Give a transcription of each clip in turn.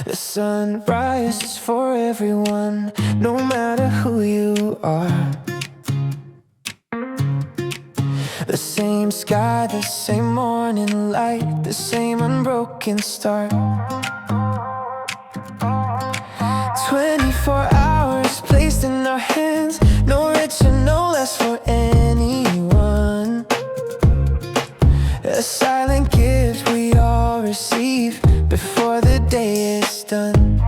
The sunrise is for everyone, no matter who you are. The same sky, the same morning light, the same unbroken start. 24 hours placed in our hands, no richer, no less for anyone. A silent gift we all receive before the day is done.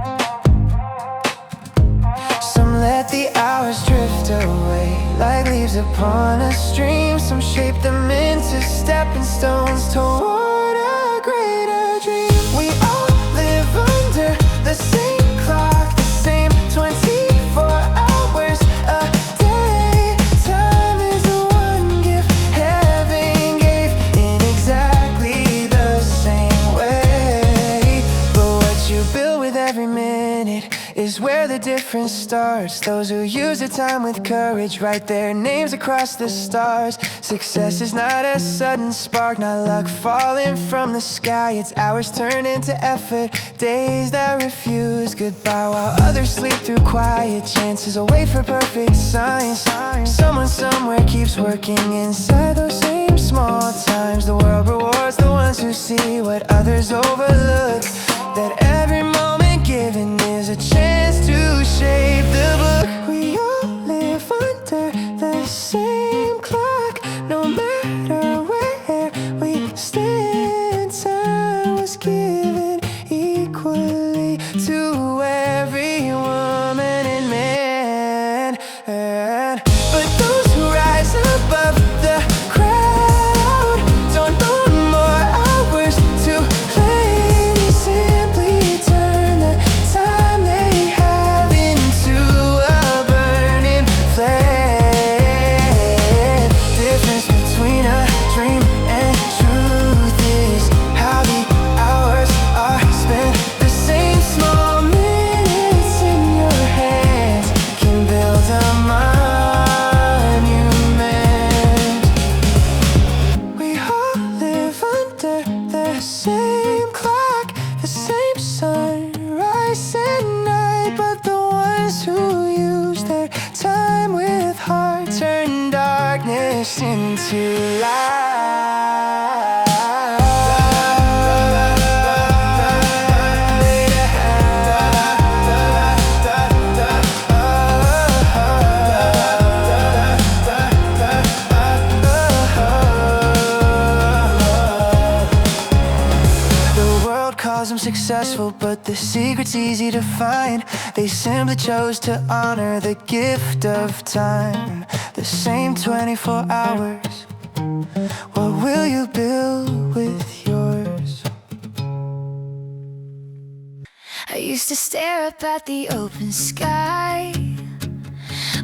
Some let the hours drift away like leaves upon a stream. Some shape them into stepping stones toward a greater dream. We all live under the same clock, the same 24 hours a day. Time is the one gift heaven gave in exactly the same way. But what you build with every minute is where the difference starts. Those who use their time with courage write their names across the stars. Success is not a sudden spark, not luck falling from the sky. It's hours turned into effort, days that refuse goodbye, while others sleep through quiet chances, await for perfect signs. Someone somewhere keeps working inside those same small times. The world rewards the ones who see what others overlook, that every moment given is a chance to shape the book. We all live under the same clock, no matter where we stand. Time was given equally to every woman and man. But those who rise above the crowd don't know more hours to play. They simply turn the time they have into a burning flame. Difference between a dream and truth is how the hours are spent. The same small minutes in your hands can build a monument. We all live under the same clock, the same sunrise and night, but the ones who use their time with heart turn darkness into light. The world calls them successful, but the secret's easy to find. They simply chose to honor the gift of time. The same 24 hours. What will you build with yours? I used to stare up at the open sky,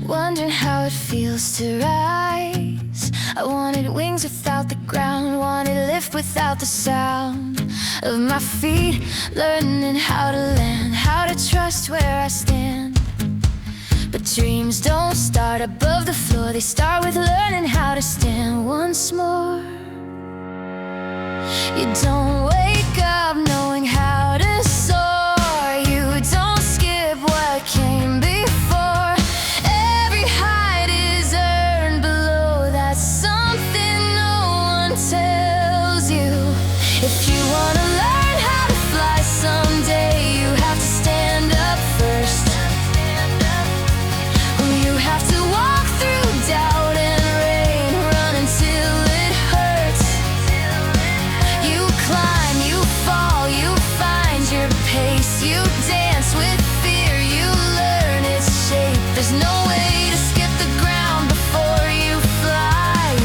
wondering how it feels to rise. I wanted wings without the ground, wanted lift without the sound of my feet, learning how to land, how to trust where I stand. But dreams don't start above the floor, they start with learning how to stand once more. You don't wake up knowing how to soar, you don't skip what came before. Every height is earned below, that's something no one tells you. If you wanna learn how to fly someday, you have to stand up first. You have to walk through doubt and rain, run until it hurts. You climb, you fall, you find your pace, you dance with fear, you learn its shape. There's no way to skip the ground before you fly.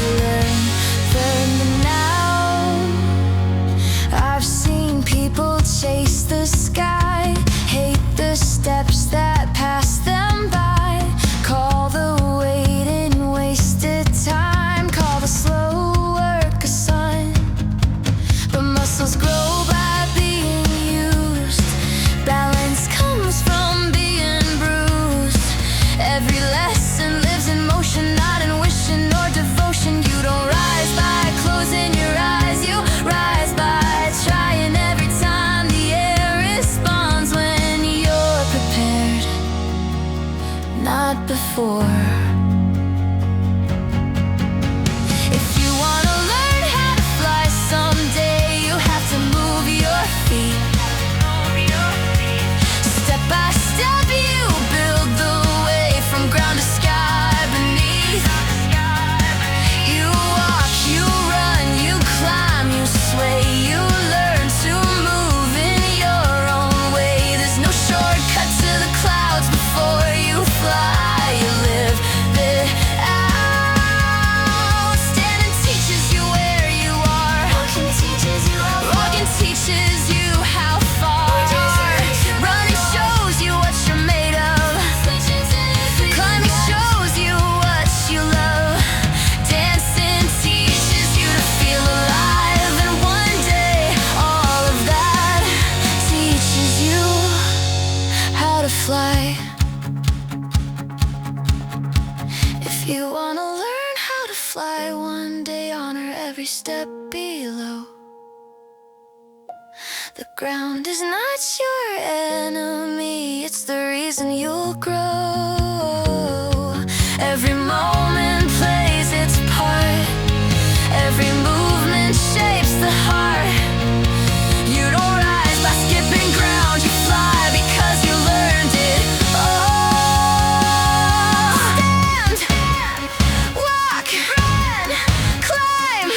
Learn now. I've seen people chase the sky, hate the steps that pass them by, call the waiting wasted time, call the slow work a sign. But muscles grow by being used, balance comes from being bruised. Every before. If you wanna learn how to fly someday, you have to move your feet. Step by step you build the way from ground to sky beneath. You walk, you run, you climb, you sway, you learn to move in your own way. There's no shortcut to the clouds before you fly. You live it out. Standing teaches you where you are. Walking teaches you how far. Walking teaches you how far. Running shows you what you're made of. Climbing shows you what you love. Dancing teaches you to feel alive. And one day all of that teaches you how to fly. If you wanna learn how to fly one day, honor every step below. The ground is not your enemy, it's the reason you'll grow. Every moment plays its part, every movement shapes the heart. You don't rise by skipping ground, you fly because you learned it all. Stand, walk, run, climb,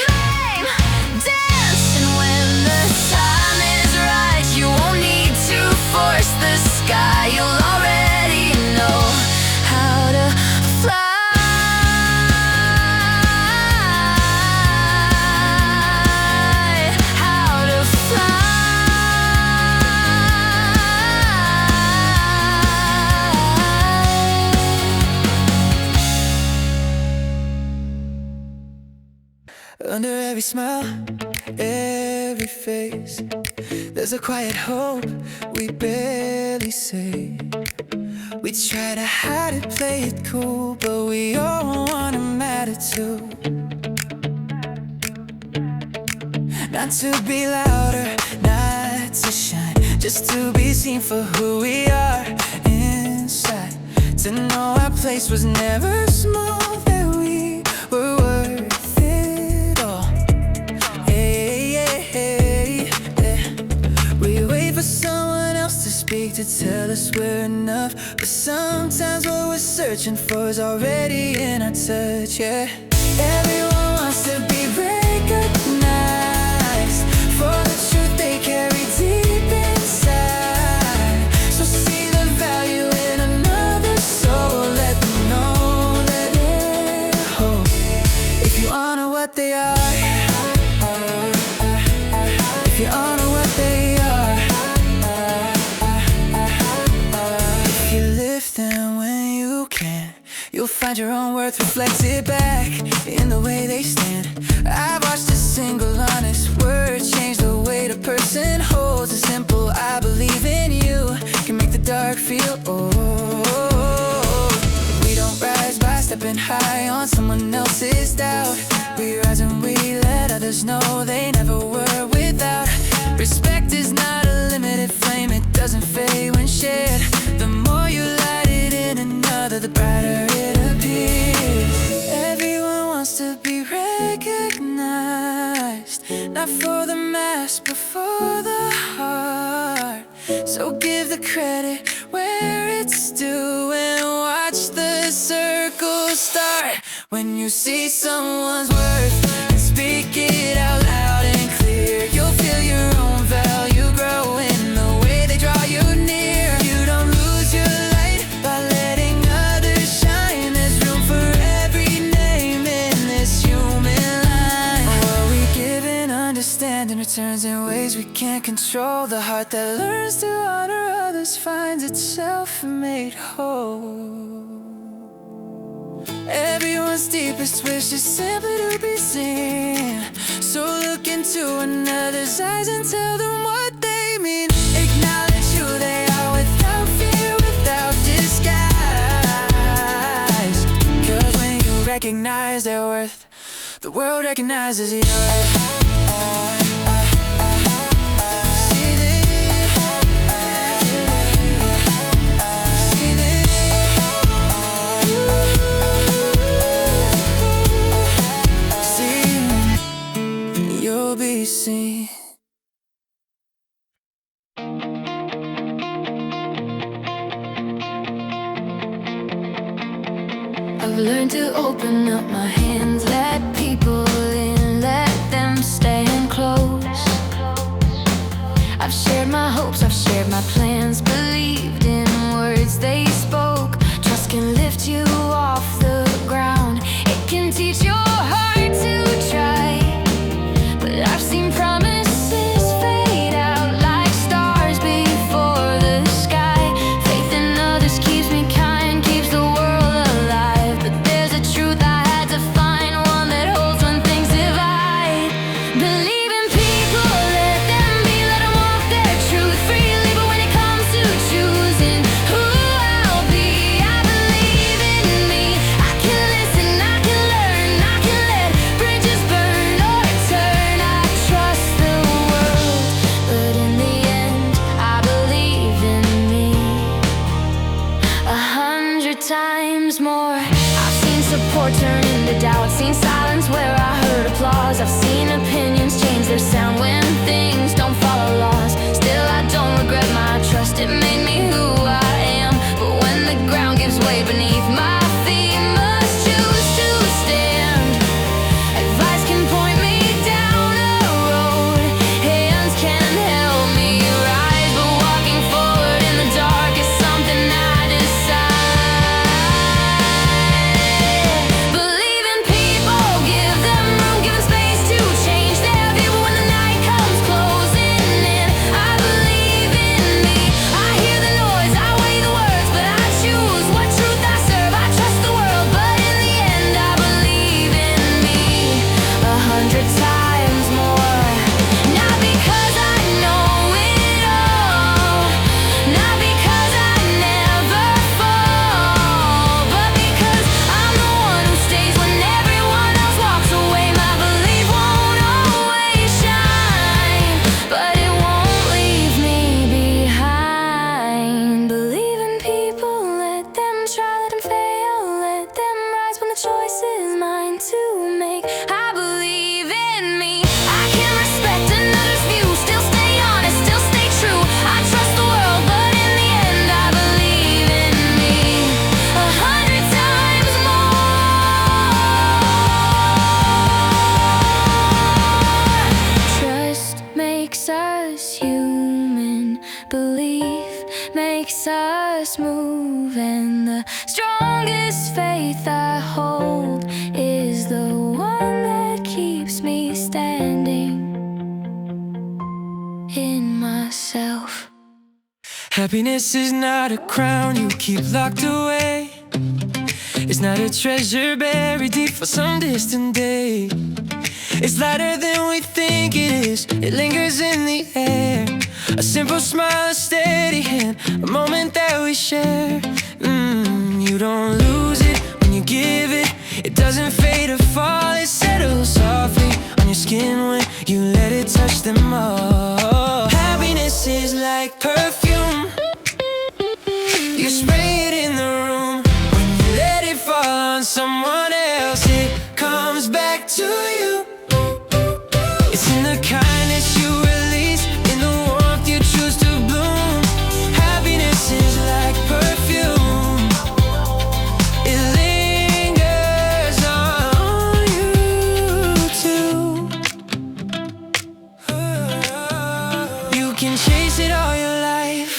dance. And when the time is right, you won't need to force the sky. You'll already know how to fly. How to fly. Under every smile, every face, there's a quiet hope we barely say. We try to hide it, play it cool, but we all wanna matter too. Not to be louder, not to shine, just to be seen for who we are inside. To know our place was never small, that we were worth it all. Hey, hey, hey, yeah. We wait for someone else to speak, to tell us we're enough, but sometimes what we're searching for is already in our touch, yeah. Everyone wants to be recognized for the truth they carry deep inside. So see the value in another soul, let them know that they're whole. If you honor what they are, if you honor what they are, if you lift them when you can, you'll find your own worth reflected back in the way they stand. I've watched a single honest word change the weight a person holds. A simple I believe in you can make the dark feel old. We don't rise by stepping high on someone else's doubt. We rise and we let others know they never were without. Respect is not a limited flame, it doesn't fade when shared. The more you light it in another, the brighter it appears. Everyone wants to be recognized, not for the mass, but for the heart. So give the credit where it's due and watch the circle start. When you see someone's worth, speak it out loud and clear. You'll feel your own value grow in the way they draw you near. You don't lose your light by letting others shine. There's room for every name in this human line. What we give and understand and returns in ways we can't control. The heart that learns to honor others finds itself made whole. Everyone's deepest wish is simply to be seen. So look into another's eyes and tell them what they mean. Acknowledge who they are without fear, without disguise. 'Cause when you recognize their worth, the world recognizes yours. See this. I've learned to open up my hands, let people in, let them stand close. I've shared my hopes, I've shared my plans, believed in words they spoke. Trust can lift you off the ground, it can teach your heart to try. But I've seen promises fade out like stars before the sky. Faith in others keeps me kind, keeps the world alive. But there's a truth I had to find, one that holds when things divide. Believe in people, let them be, let them walk their truth freely. But when it comes to choosing who I'll be, I believe in me. I can listen, I can learn, I can let bridges burn or turn. I trust the world, but in the end, I believe in me 100 times more. I've seen support turn into doubt, seen silence where I heard applause. I've seen opinions change their sound when things don't follow laws. Still, I don't regret my trust, it made me who I am. But when the ground gives way beneath my feet, must choose to stand. Advice can point me down a road, hands can help me rise. But walking forward in the dark is something I decide. Believe in people, give them room, give them space to change their view. When the night comes closing in, I believe in me. I hear the noise, I weigh the words, but I choose what truth I serve. I trust the world, but in the end, I believe in me 100 times more. Not because I know it all, not because I never fall, but because I'm the one who stays when everyone else walks away. My belief won't always shine, but it won't leave me behind. Believe in people, let them try, let them fail, let them rise when the choice is mine to make. I believe in me, I can respect another's view, still stay honest, still stay true. I trust the world, but in the end, I believe in me 100 times more. Trust makes us human, belief makes us move, and the strongest faith I hold is the one that keeps me standing in myself. Happiness is not a crown you keep locked away. It's not a treasure buried deep for some distant day. It's lighter than we think it is, it lingers in the air. A simple smile, a steady hand, a moment that we share. You don't lose it when you give it, it doesn't fade or fall. It settles softly on your skin when you let it touch them all. Happiness is like perfume, you spray it in the room. When you let it fall on someone else, it comes back to you. It's in the kindness you release, in the warmth you choose to bloom. Happiness is like perfume, it lingers on you too. You can chase it all your life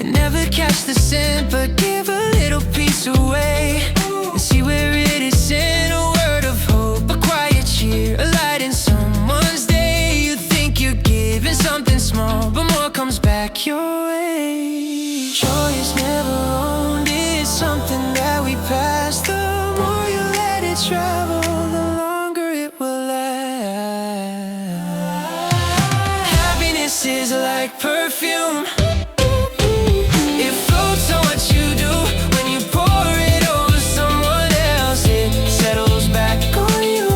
and never catch the scent, but give a little piece away and see where it is sent. A word of hope, a quiet cheer, a light in someone's day. You think you're giving something small, but more comes back your way. Joy is never owned, it's something that we pass. The more you let it travel, the longer it will last. Happiness is like perfume, it floats on what you do. When you pour it over someone else, it settles back on you.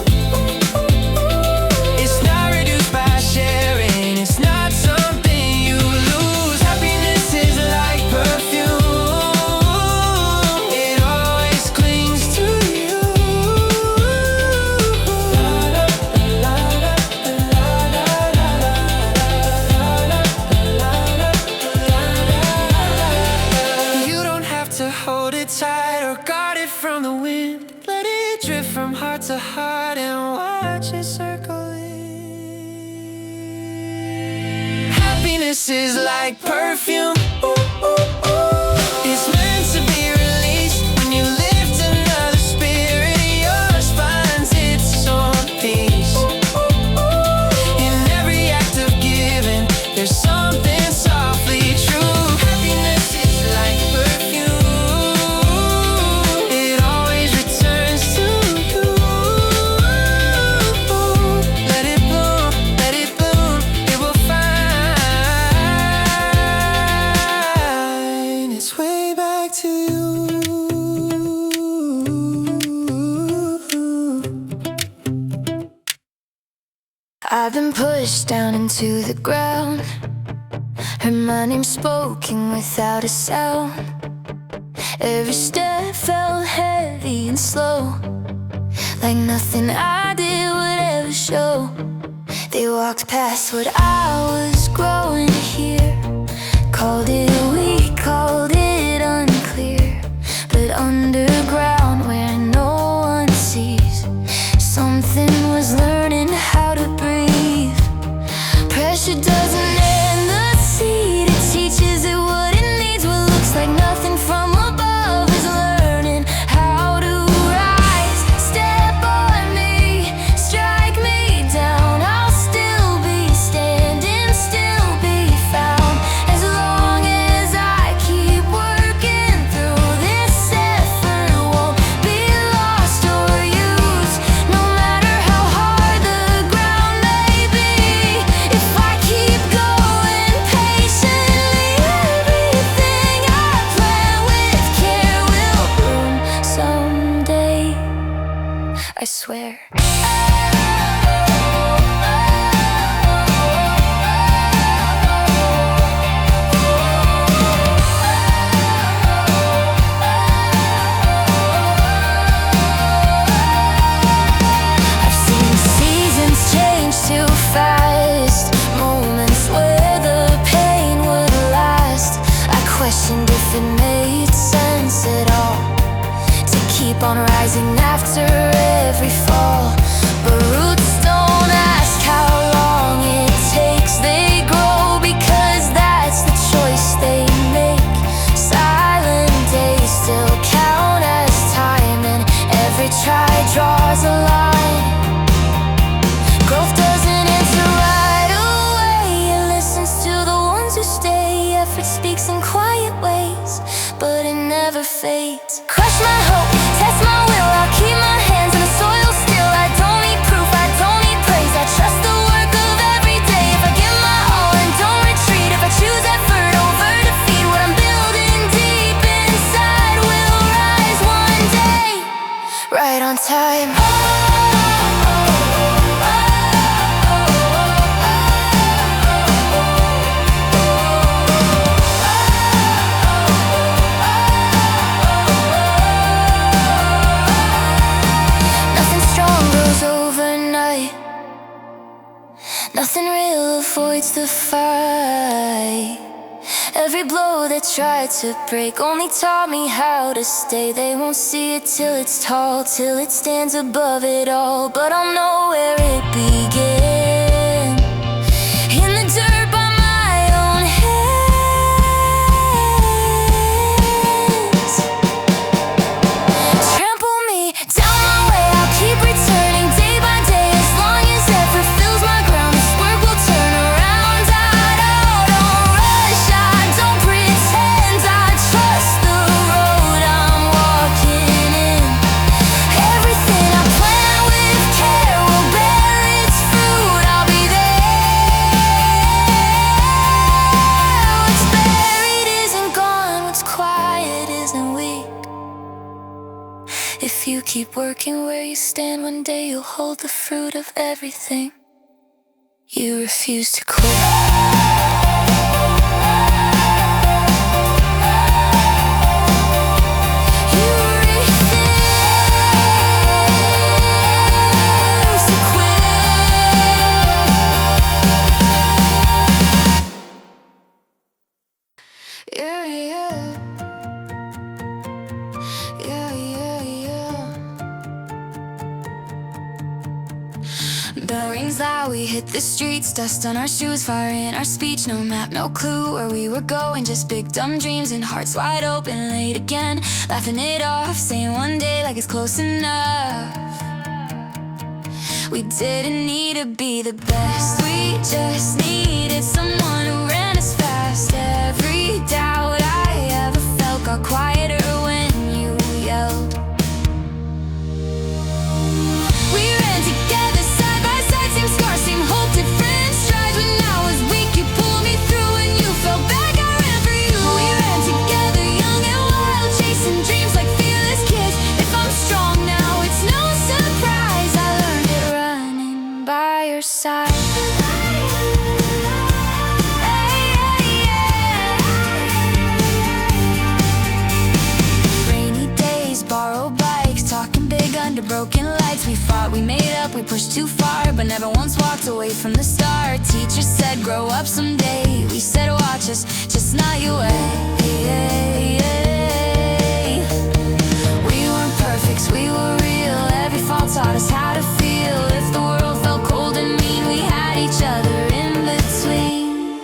It's not reduced by sharing, it's not something you lose. heart to heart and watch it circling. Happiness is like perfume. Ooh, ooh, ooh. It's meant to be released when you lift another spirit. Yours finds its own peace. In every act of giving, there's something softly true. Happiness is like perfume. It always returns to you. Let it bloom, let it bloom. It will find its way back to you. I've been pushed down into the ground, heard my name spoken without a sound. Every step felt heavy and slow, like nothing I did would ever show. They walked past what I was growing here, called it weak, called it unclear. But underground where no one sees, something was learning how to breathe. Pressure doesn't end the seed, it teaches it what it needs. What looks like nothing from above is learning how to rise. Step on me, strike me down, I'll still be standing, still be found. As long as I keep working through this effort, won't be lost or used. No matter how hard the ground may be, if I keep going patiently, everything I plan with care will bloom someday, I swear. I've seen seasons change too fast, moments where the pain would last. I questioned if it made sense at all to keep on rising after every fall. But roots don't ask how long it takes, they grow because that's the choice they make. Silent days still count as time, and every try draws a line. Growth doesn't answer right away, it listens to the ones who stay. Effort speaks in quiet ways, but it never fades. Crush my hope, test my will, I'll keep my hands in the soil still. I don't need proof, I don't need praise, I trust the work of every day. If I give my all and don't retreat, if I choose effort over defeat, what I'm building deep inside will rise one day, right on time. Nothing strong grows overnight, nothing real avoids the fight. Every blow that tried to break only taught me how to stay. They won't see it till it's tall, till it stands above it all. But I'll know where it began, in the dirt by my own hands. Trample me down my way, I'll keep returning day by day. As long as effort fills my ground, this work will turn around. I don't rush, I don't pretend, I trust the road I'm walking in. Everything I plan with care will bear its fruit, I'll be there. What's buried isn't gone, what's quiet isn't weak. If you keep working where you stand, one day you'll hold the fruit of everything you refuse to quit. You refuse to quit. Yeah, yeah. Yeah, yeah, yeah. seconds loud, we hit the streets, dust on our shoes, fire in our speech. No map, no clue where we were going, just big dumb dreams and hearts wide open. Late again, laughing it off, saying one day like it's close enough. We didn't need to be the best, we just needed someone who ran as fast. Every doubt I ever felt got quieter when you yelled. We ran together side by side, same scars, same hope, different strides. When I was weak, you pulled me through. When you fell back, I ran for you. We ran together, young and wild, chasing dreams like fearless kids. If I'm strong now, it's no surprise I learned it running by your side. Rainy days, borrowed bikes, talking big under broken lights. We fought, we made up, we pushed too far, but never once walked away from the start. Teacher said, grow up someday. We said, watch us, just not your way. We weren't perfect, we were real. Every fall taught us how to feel. If the world felt cold and mean, we had each other in between.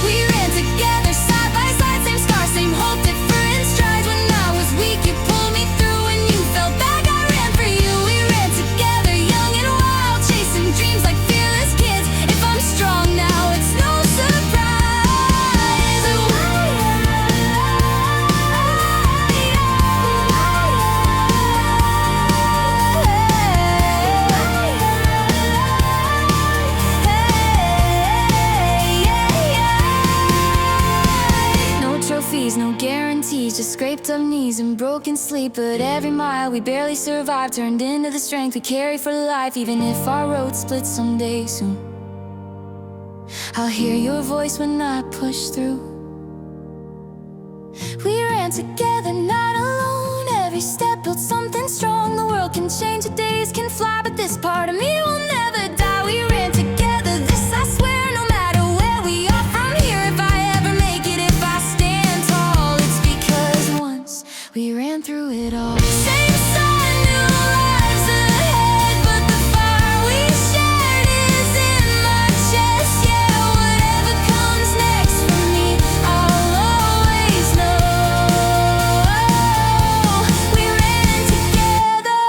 We ran together side by side, same scars, same hope, different strides. When I was weak, you pulled me through. When you fell back, I ran for you. We ran together, young and wild, chasing dreams like fearless kids. If I'm strong now, it's no surprise. No trophies, no guarantees, just scraped up knees and broken sleep. But every mile we barely survived turned into the strength we carry for life. Even if our road splits someday soon, I'll hear your voice when I push through. We ran together, not alone. Every step built something strong. The world can change, the days can fly, but this part of me will never die. We ran together, this I swear. No matter where we are from here, if I ever make it, if I stand tall, it's because once we ran through it all. Same sun, new lives ahead, but the fire we shared is in my chest. Yeah, whatever comes next for me, I'll always know. We ran together.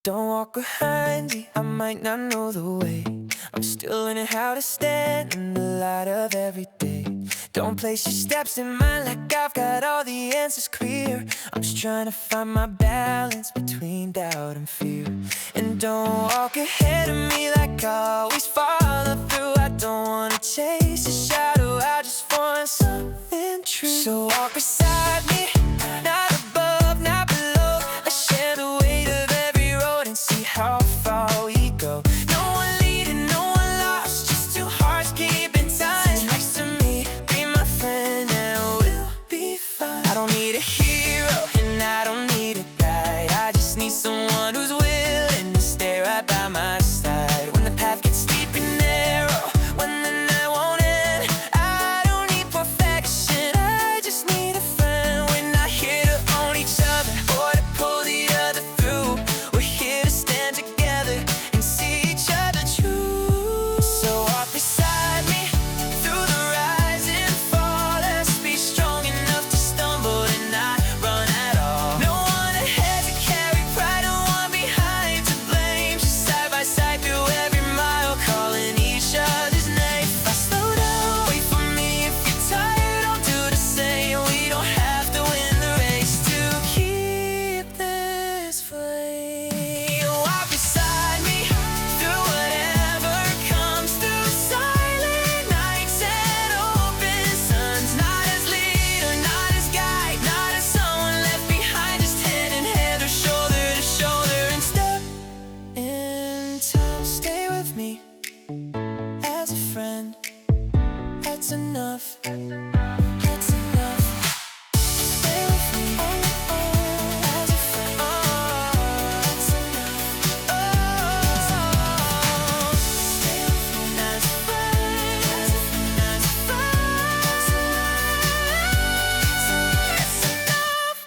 Don't walk behind me, I might not know the way. I'm still learning how to stand in the light of every day. Don't place your steps in mine like I've got all the answers clear. I'm just trying to find my balance between doubt and fear. And don't walk ahead of me like I always follow through. I don't wanna chase a shadow, I just want something true. So walk beside me, not above, not below. Let's share the weight of every road and see how far we go. No one leading, no one lost, just two hearts keeping time. Sit next to me, be my friend, and we'll be fine. I don't need a hero, and I don't need a guide. I just need someone who's willing to stay right by my side. When the path gets steep and narrow, when the night won't end, I don't need perfection, I just need a friend. We're not here to own each other or to pull the other through. We're here to stand together and see each other true. So walk beside me through the rise and fall. Let's be strong enough to stumble and not run at all. No one ahead to carry pride, no one behind to blame. Just side by side through every mile, calling each other's name. If I slow down, wait for me. If you're tired, I'll do the same. We don't have to win the race to keep this flame. Walk beside me through whatever comes, through silent nights and open suns. Not as leader, not as guide, not as someone left behind, just hand in hand or shoulder to shoulder and step in time. Stay with me as a friend. That's enough. That's enough. Stay with me as a friend. That's enough. Stay with me as a friend. As a friend. As a friend. That's enough.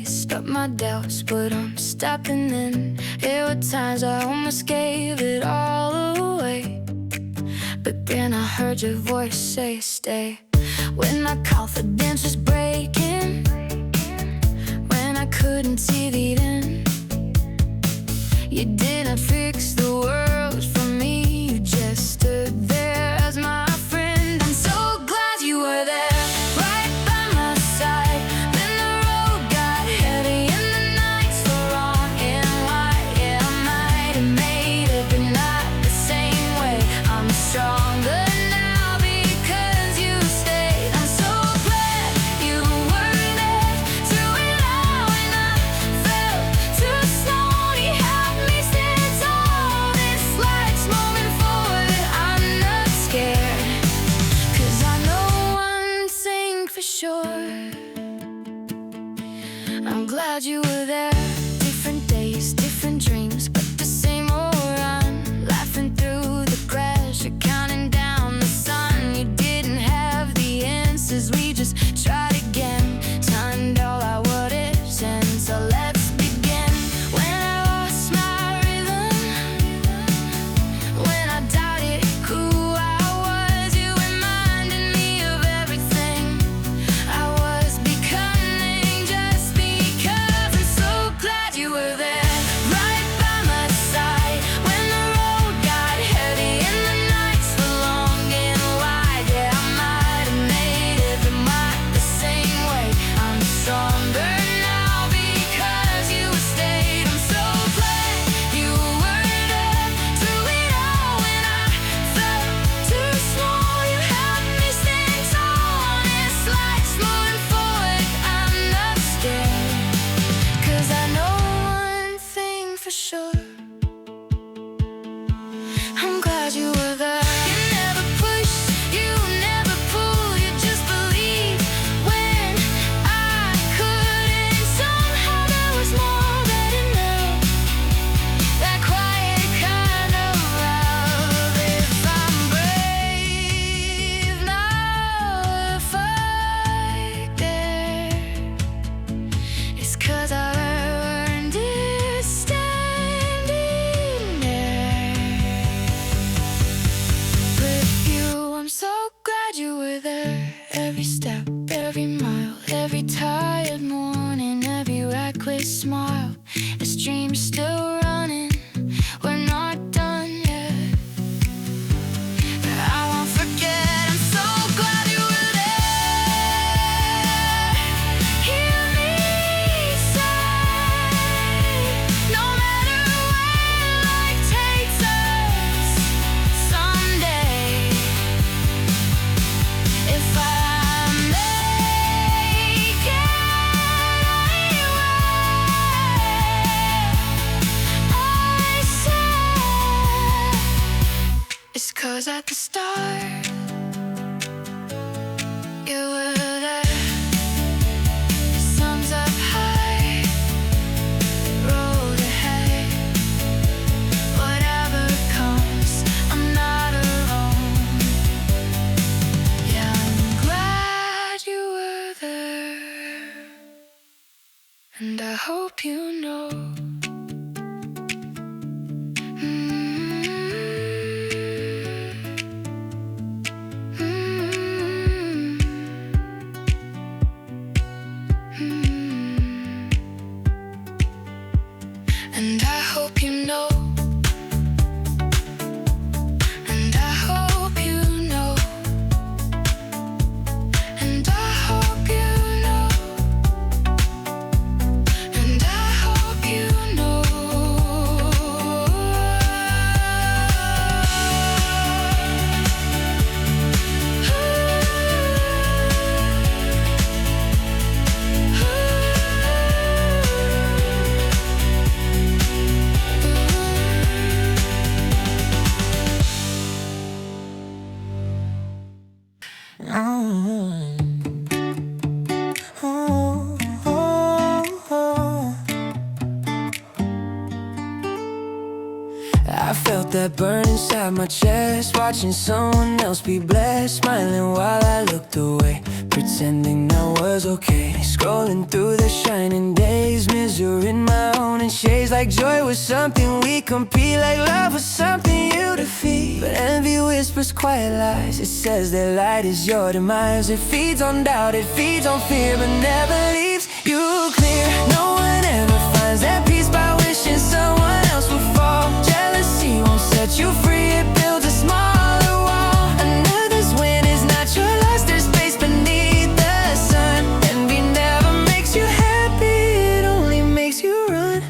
faced up my doubts, but I'm stepping in. There were times I almost gave it all away, but then I heard your voice say stay. When my confidence was breaking, when I couldn't see the end, you didn't fix the world for me, you just stood there as my friend. I'm so glad you were there, right by my side. Then the road got heavy and the nights were wrong and wide. Yeah, I might have made it, but not the same way. I'm stronger now because you stayed. I'm so glad you were there through it all. When I felt too small, you helped me stand tall. This life's moving forward, I'm not scared, 'cause I know one thing for sure, I'm glad you were there. Different days, different dreams, but the same old run. Laughing through the crash, you're counting down the sun. You didn't have the answers, we just tried again. Turned all our what ifs, and so let's begin. When I lost my rhythm, when I doubted who I was, you reminded me of everything I was becoming, just because. I'm so glad you were there, right by my side. When the road got heavy and the nights were long and wide. Yeah, I might have made it, but not the same way. I'm stronger now because you stayed. I'm so glad you were there through it all. When I felt too small, you helped me stand tall. This life's moving forward, I'm not scared, 'cause I know one thing for sure, I'm glad you were there. You never pushed, you never pulled, you just believed when I couldn't. Somehow there was more than enough, that quiet kind of love. If I'm brave now, if I dare, it's 'cause I earned it standing there. With you, I'm so glad you were there. Every step, every mile, every tired morning, every reckless smile. This dream's still running, we're not done yet. I won't forget, I'm so glad you were there. Hear me say, no matter where life takes us, someday, if I make it anywhere, I said it's 'cause at the start you were there. The sun's up high, road ahead. Whatever comes, I'm not alone. Yeah, I'm glad you were there, and I hope you know. And I hope you know. And I hope you know. And I hope you know. And I hope you that burn inside my chest, watching someone else be blessed, smiling while I looked away, pretending I was okay. Scrolling through the shining days, misery in my own in shades. Like joy was something we compete, like love was something you defeat. But envy whispers quiet lies, it says that light is your demise. It feeds on doubt, it feeds on fear, but never leaves you clear. No one ever finds that peace by wishing someone else would fall. Jealousy won't set you free, it builds a smaller wall. Another's win is not your loss, there's space beneath the sun. Envy never makes you happy, it only makes you run.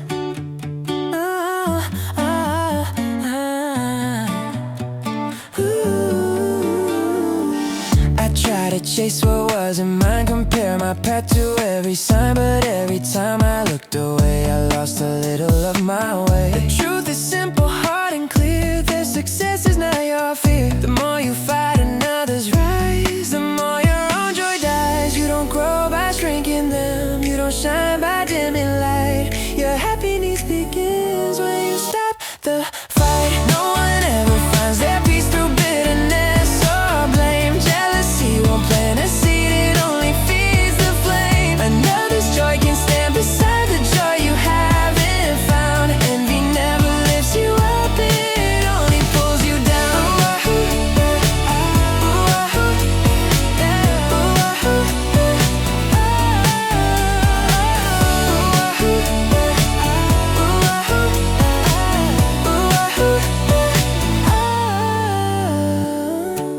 I try to chase what wasn't mine, compare my path to every sign, but every time I looked away, I lost a little of my way. The truth is simple, hard and clear, that success is not your fear. The more you fight another's rise, the more your own joy dies. You don't grow by shrinking them, you don't shine by dimming light. Your happiness begins when you stop the fight. No one ever finds their peace through bitterness or blame. Jealousy won't plant a seed, it only feeds the flame. Another's joy can stand beside the joy you haven't found. Envy never lifts you up, it only pulls you down.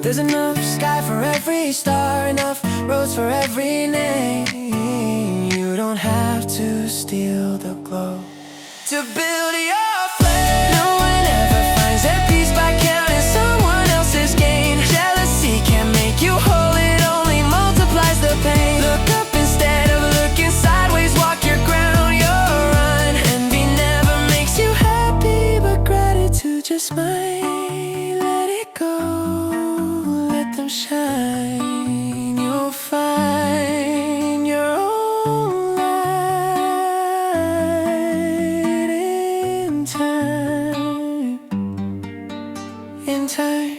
There's enough sky for every star, enough roads for every name. You don't have to steal the glow to build your flame. No one ever finds their peace by counting someone else's gain. Jealousy can't make you whole, it only multiplies the pain. Look up instead of looking sideways, walk your ground, you'll run. Envy never makes you happy, but gratitude just might. Let it go, let them shine. You'll find your own light in time. In time.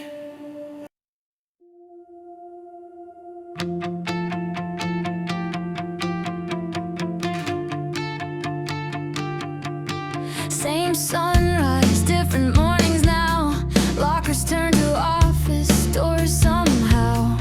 Same sunrise, different mornings now. Lockers turn to office doors somehow.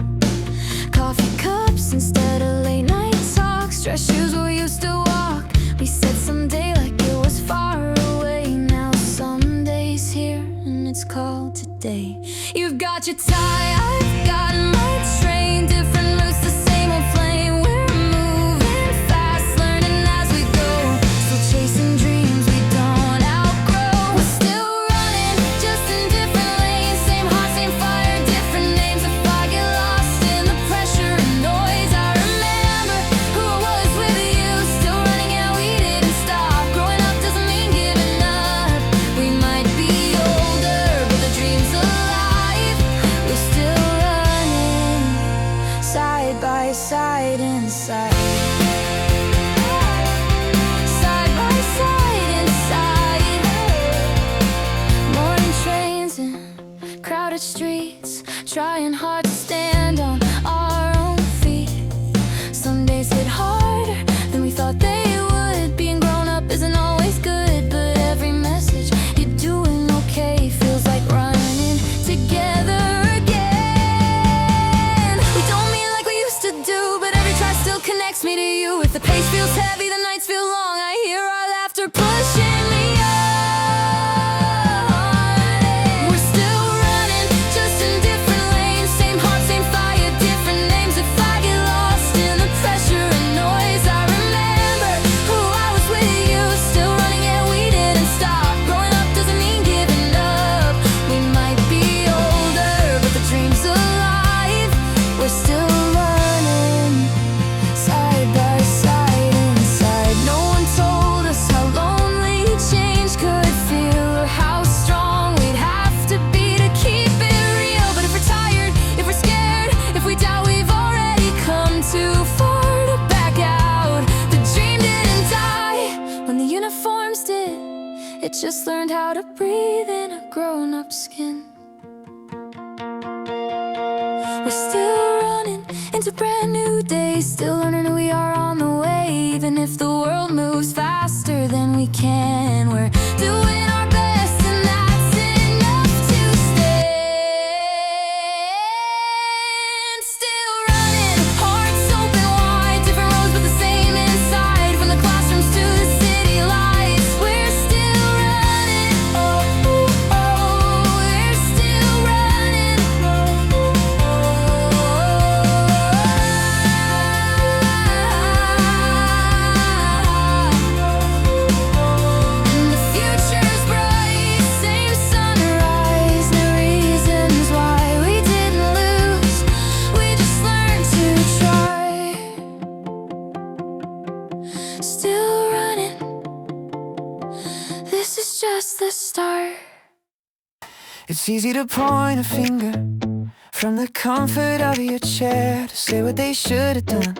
Coffee cups instead of late night talks. Dress shoes we used to walk. We said someday like it was far away. Now someday's here and it's called today. You've got your tie, I've got my train. Different routes, the same old flame. We're moving fast, learning as we go. Still chasing dreams we don't outgrow. We're still running, just in different lanes. Same heart, same fire, different names. If I get lost in the pressure and noise, I remember who I was with you. Still running, yeah, we didn't stop. Growing up doesn't mean giving up. We might be older, but the dream's alive. We're still running, side by side inside. Side by side inside. Morning trains and crowded streets, trying hard to stand on our own feet. Some days hit harder than we thought they would. Being grown up isn't always good, but every message you're doing okay feels like running together again. We don't mean like we used to do, but every try still connects me to you. If the pace feels heavy, the nights feel long, I hear our laughter pushing me on. We're still running, just in different lanes. Same heart, same fire, different names. If I get lost in the pressure and noise, I remember who I was with you. Still running, yeah, we didn't stop. Growing up doesn't mean giving up. We might be older, but the dream's alive. We're still running, side by side inside. No one how to breathe in a grown-up skin. We're still running into brand new days, still learning who we are on the way. Even if the world moves faster than we can, we're doing our best, and that's enough to stand. Still running, hearts open wide, different roads but the same inside. From the classrooms to the city lights, we're still running. Oh, oh, oh, we're still running. And the future's bright, same sunrise, no reasons why we didn't lose. We just learned to try. Still running. This is just the start. It's easy to point a finger from the comfort of your chair to say what they should have done.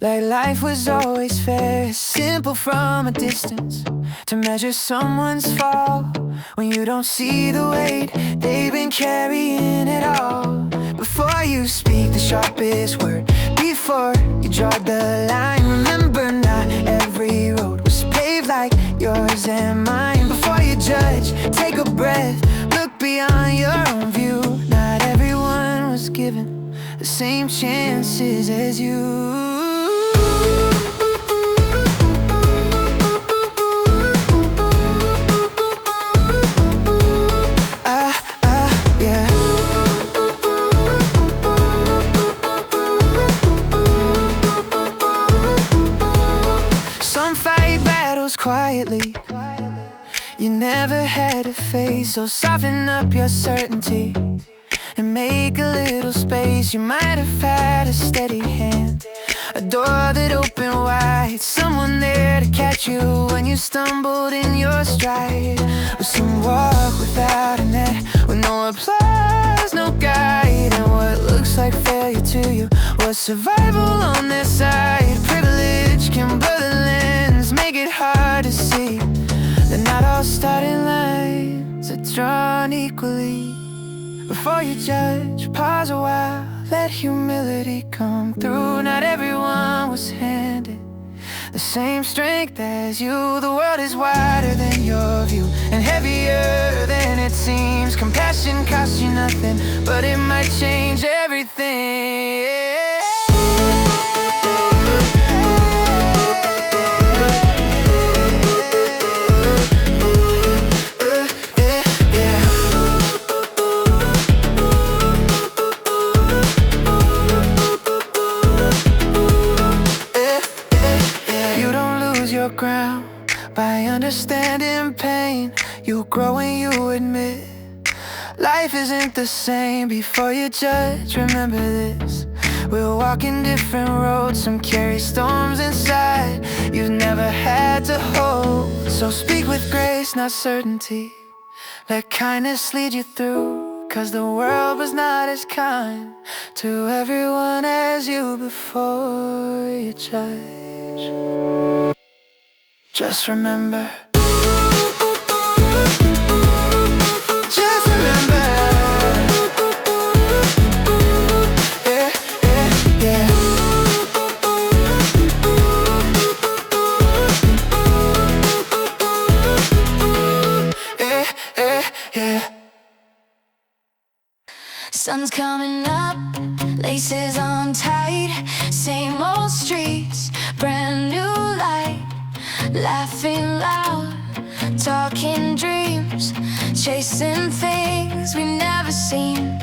Like life was always fair. It's simple from a distance to measure someone's fall when you don't see the weight they've been carrying it all. Before you speak the sharpest word, before you draw the line, remember not every road was paved like yours and mine. Before you judge, take a breath, look beyond your own view. Not everyone was given the same chances as you. Yeah. Some fight battles quietly you never had to face, so soften up your certainty and make a little space. You might have had a steady hand, a door that opened wide, someone there to catch you when you stumbled in your stride. With some walk without a net, with no applause, no guide, and what looks like failure to you was survival on their side. Privilege can blur the lens, make it hard to see that not all starting lines are drawn equally. Before you judge, pause a while, let humility come through. Not everyone was handed the same strength as you. The world is wider than your view and heavier than it seems. Compassion costs you nothing, but it might change everything. Ground by understanding pain, you grow and you admit life isn't the same. Before you judge, remember this: we're walking different roads, some carry storms inside you've never had to hold. So speak with grace, not certainty, let kindness lead you through, 'cause the world was not as kind to everyone as you. Before you judge, just remember, just remember, yeah, yeah, yeah. Yeah, yeah, yeah. Sun's coming up, laces on tight, same old streets, brand new light. Laughing loud, talking dreams, chasing things we've never seen.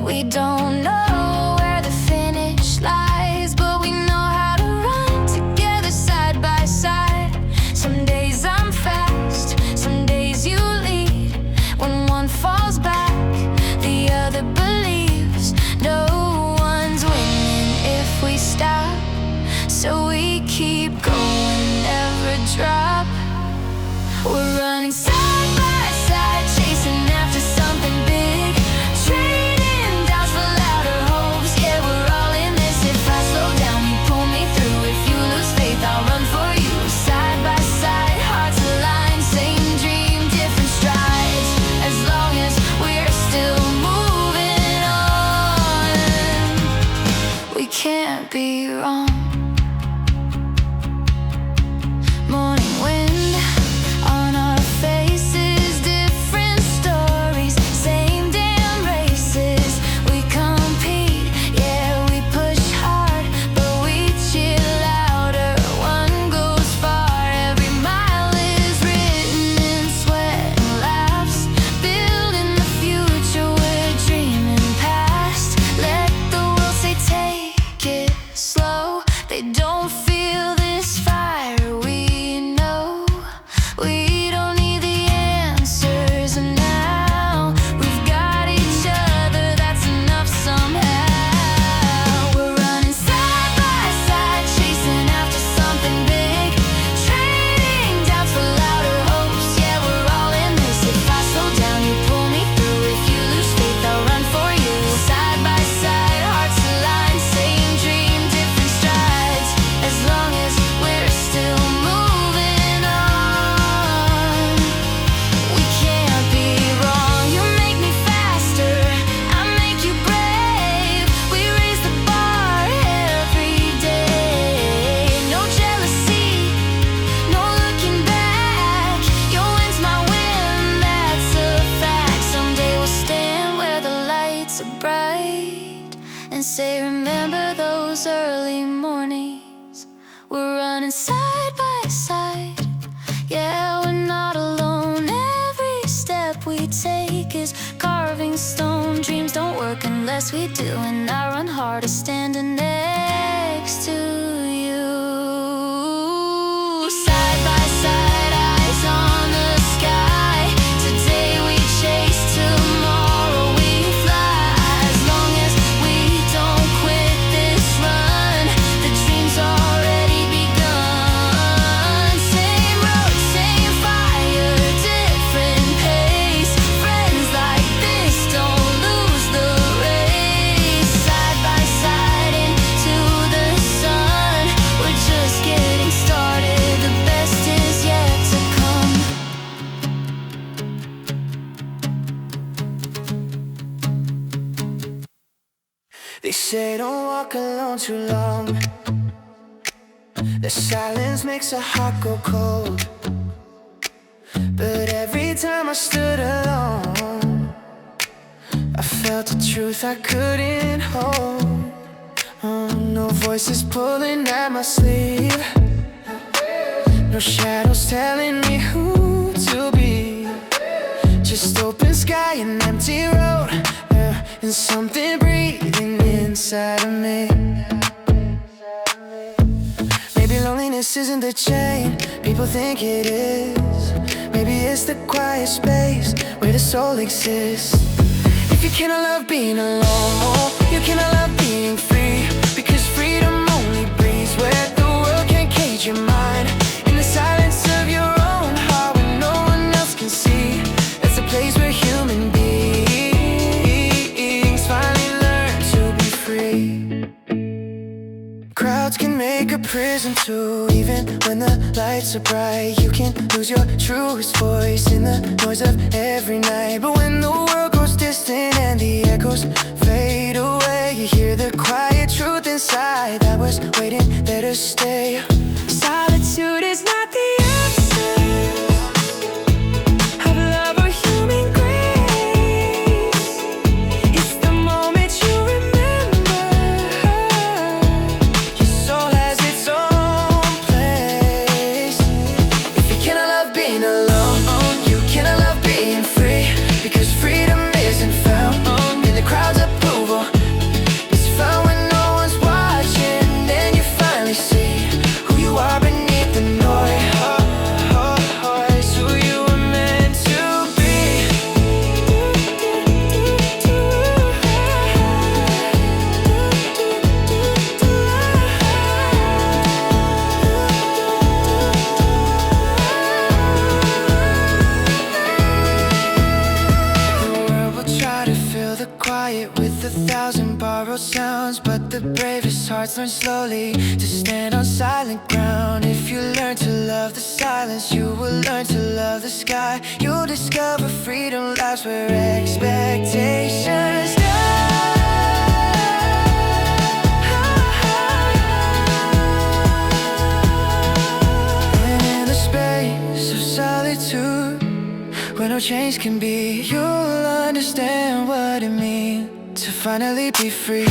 We don't know where the finish lies, but we know how to run together side by side. Some days I'm fast, some days you lead. When one falls back, the other believes. No one's winning if we stop, so we keep going, never drop. We're running side by side, chasing after something big, trading doubts for louder lights are bright and say, remember those early mornings? We're running side by side. Yeah, we're not alone. Every step we take is carving stone. Dreams don't work unless we do, and I run harder standing next to you. Side by side, eyes on the sky. Today we chase, tomorrow we fly. As long as we don't quit this run, the dream's already begun. Same road, same fire, different pace. Friends like this don't lose the race. Side by side into the sun, we're just getting started. The best is yet to come. They say don't walk alone too long. The silence makes a heart go cold. But every time I stood alone, I felt a truth I couldn't hold. No voices pulling at my sleeve, no shadows telling me who to be. Just open sky and empty road, and something breathing inside of me. Maybe loneliness isn't the chain people think it is. Maybe it's the quiet space where the soul exists. If you cannot love being alone, you cannot love being free. Because freedom only breathes where the world can't cage your mind. In the silence of your own heart when no one else can see, that's a place where human beings finally learn to be free. Crowds can make a prison too. Even when the lights are bright, you can lose your truest voice in the noise of every night. But when the world goes distant and the echoes fade away, you hear the quiet truth inside that was waiting there to stay. Solitude is not the answer of love or human grace. It's the moment you remember your soul has its own place. If you cannot love being alone, you cannot love being free. Because freedom isn't found in the crowd's approval. It's found when no one's watching. Then you finally see who you are beneath the noise. Who you were meant to be. The world will try to fill the quiet with 1,000 borrowed sounds, but the bravest hearts learn slowly to stand on silent ground. If you learn to love the silence, you will learn to love the sky. You'll discover freedom lies where expectations die. And in the space of solitude, where no change can be, you'll understand what it means to finally be free.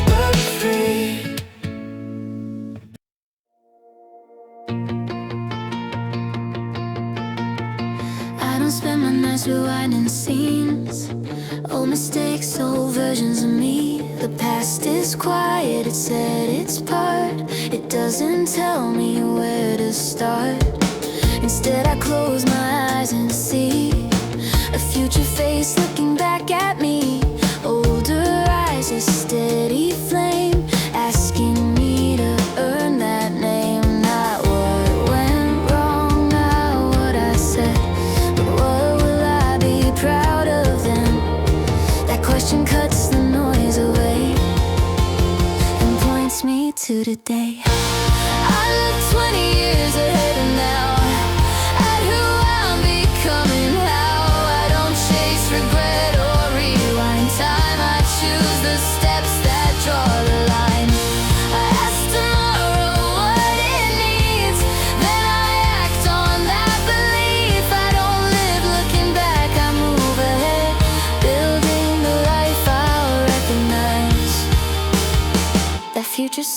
But free. I don't spend my nights rewinding scenes. Old mistakes, old versions of me. The past is quiet, it said its part. It doesn't tell me where to start. Instead I close my eyes and see a future face looking back at me. Older eyes, a steady flame, asking me to earn that name. Not what went wrong, not what I said, but what will I be proud of then? That question cuts the noise away and points me to today. I look 20 years ahead of now, at who I'm becoming, how I don't chase regret or rewind time.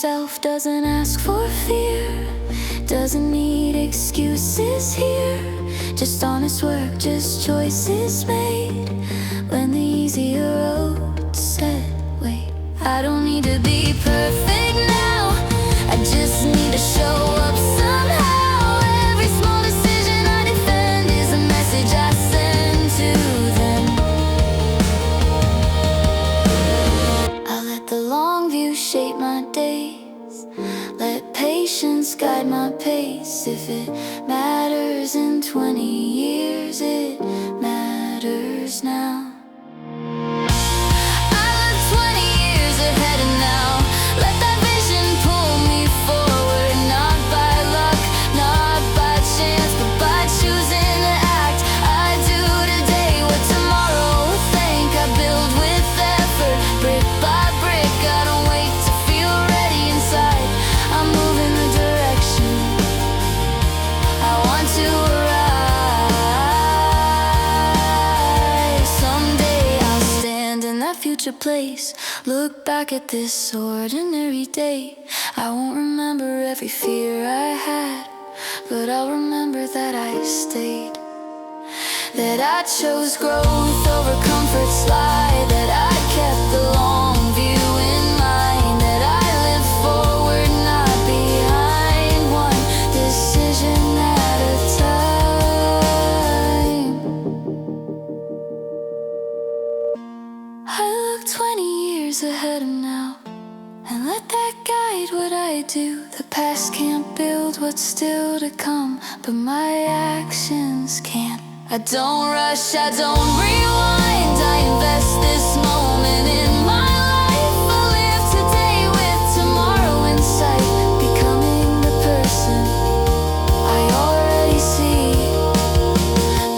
yourself, doesn't ask for fear, doesn't need excuses here. Just honest work, just choices made. When the easier road said, wait, I don't need to be perfect now, I just need to show up somehow. Every small decision I defend is a message I send to them. I let the long view shape my days, let patience guide my pace. If it matters in 20 years, it matters now. Place. Look back at this ordinary day. I won't remember every fear I had, but I'll remember that I stayed, that I chose growth over comfort slide, that I kept the long view in mind, that I lived forward, not behind, one decision at a time. I look 20 years ahead of now, and let that guide what I do. The past can't build what's still to come, but my actions can. I don't rush, I don't rewind, I invest this moment in my life. I live today with tomorrow in sight, becoming the person I already see.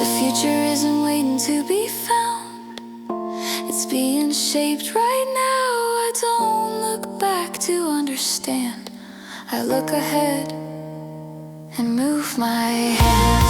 The future isn't waiting to be found, it's being shaped right now. I don't look back to understand, I look ahead and move my hands.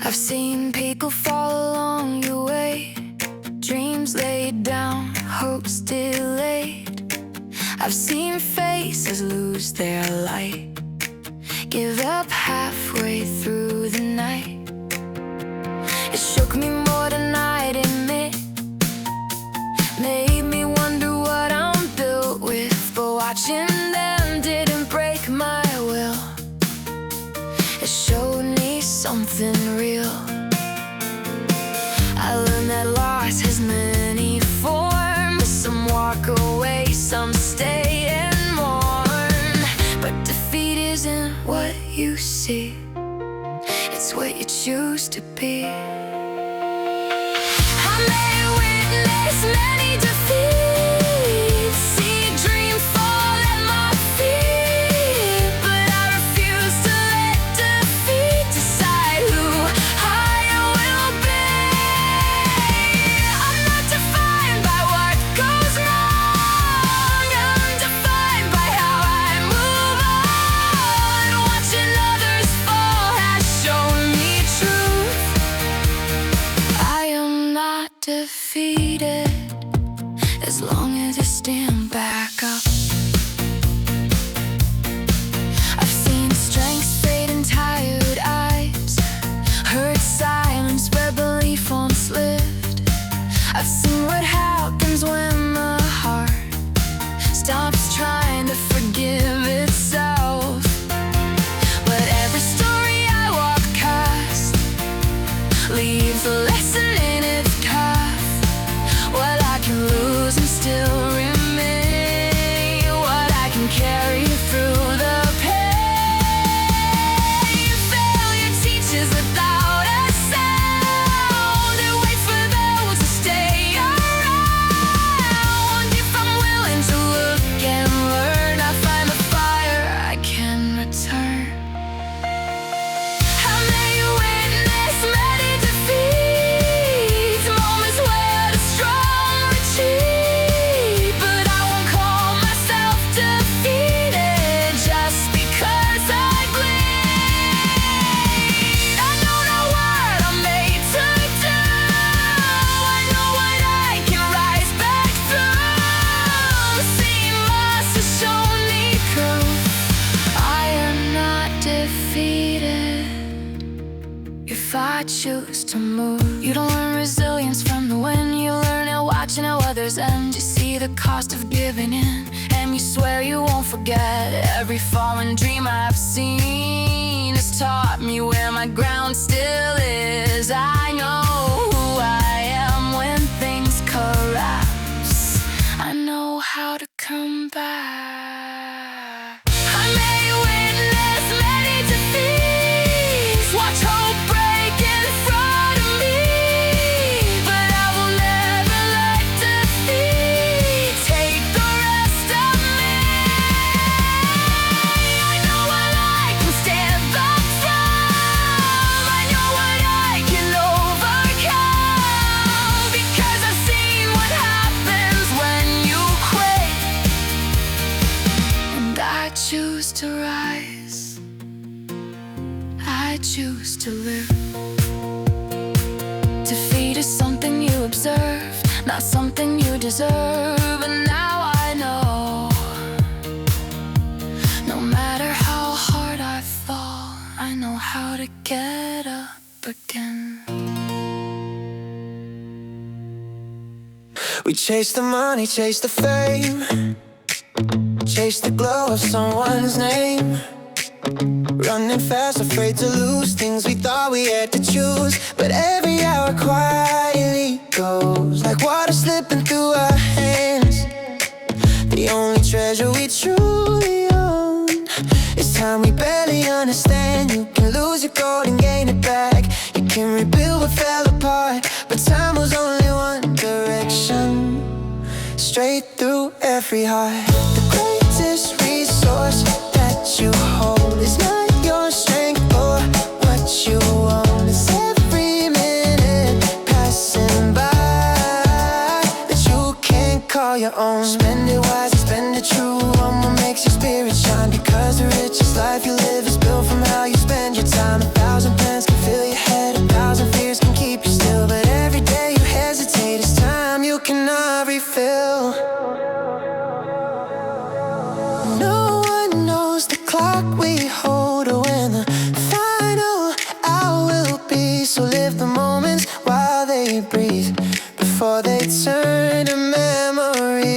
I've seen people fall along your way, dreams laid down, hopes delayed. I've seen faces lose their light, give up halfway through the night. It shook me more than I'd admit, made me wonder what I'm built with. But watching them didn't break my will, it showed me something real. I learned that loss has many forms, some walk away, some stay and mourn. But defeat isn't what you see, it's what you choose to be. I may witness many defeats, see dreams fall at my feet, but I refuse to let defeat decide who I will be. I'm not defined by what goes wrong, I'm defined by how I move on. Watching others fall has shown me truth, I am not defeated. I choose to move. You don't learn resilience from the wind, you learn it watching how others end. You see the cost of giving in, and you swear you won't forget. Every fallen dream I've seen has taught me where my ground still is. I know who I am when things collapse. I know how to come back. I may witness many defeats, watch hope break in front of me, but I will never let defeat take the rest of me. I know what I can stand up from, I know what I can overcome, because I've seen what happens when you quit. And I choose to rise, I choose to live. Defeat is something you observe, not something you deserve. And now I know, no matter how hard I fall, I know how to get up again. We chase the money, chase the fame, chase the glow of someone's name. Running fast, afraid to lose things we thought we had to choose. But every hour quietly goes like water slipping through our hands. The only treasure we truly own is time we barely understand. You can lose your gold and gain it back, you can rebuild what fell apart, but time was only one direction, straight through every heart. The greatest resource that you hold is not your strength or what you own. It's every minute passing by that you can't call your own. Spend it wise and spend it true on what makes your spirit shine, because the richest life you live is built from how you spend your time. 1,000 plans can fill your head, 1,000 fears can keep you still, but every day you hesitate is time you cannot refill. No one knows the clock we hold or when the final hour will be. So live the moments while they breathe before they turn to memory.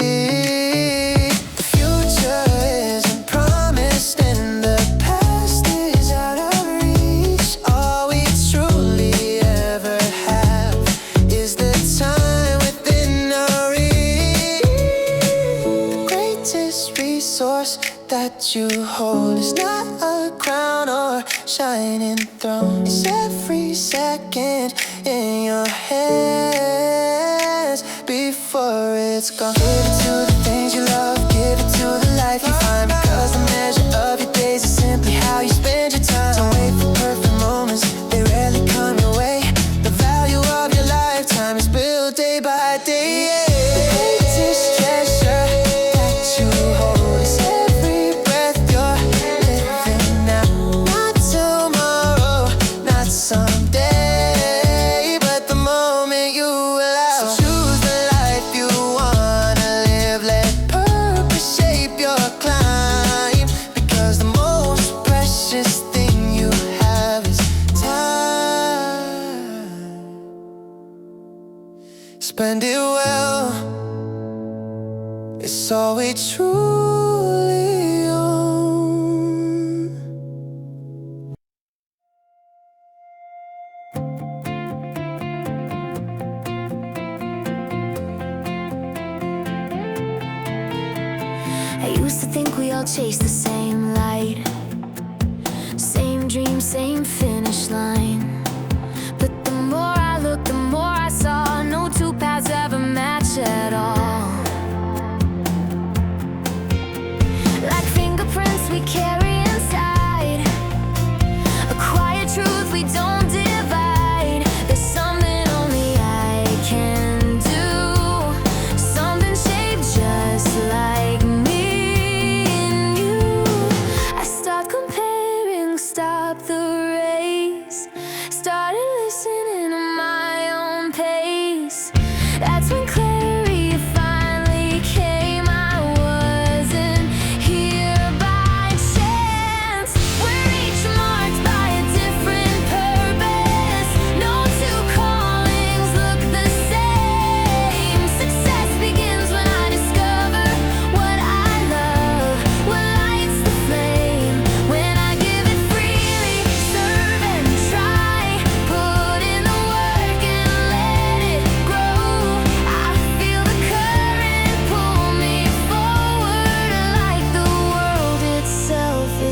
The future isn't promised and the past is out of reach. All we truly ever have is the time within our reach. The greatest resource that you hold is not a crown or shining throne. It's every second in your hands before it's gone. Give it to the things you love, give it to the life you find, because the measure of your days is simply how you spend your time. Don't wait for perfect moments, they rarely come your way. The value of your lifetime is built day by day. The greatest treasure that you hold is every breath you're living now. Not tomorrow, not someday, but the moment you allow. So choose the life you wanna live, let purpose shape your climb, because the most precious thing you have is time. Spend it well, it's all we truly own. I used to think we all chase the same light, same dream, same finish line. But the more I looked, the more I saw no two paths ever match at all. Like fingerprints we carry inside, a quiet truth we don't divide. There's something only I can do, something shaped just like me and you.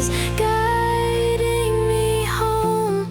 is guiding me home.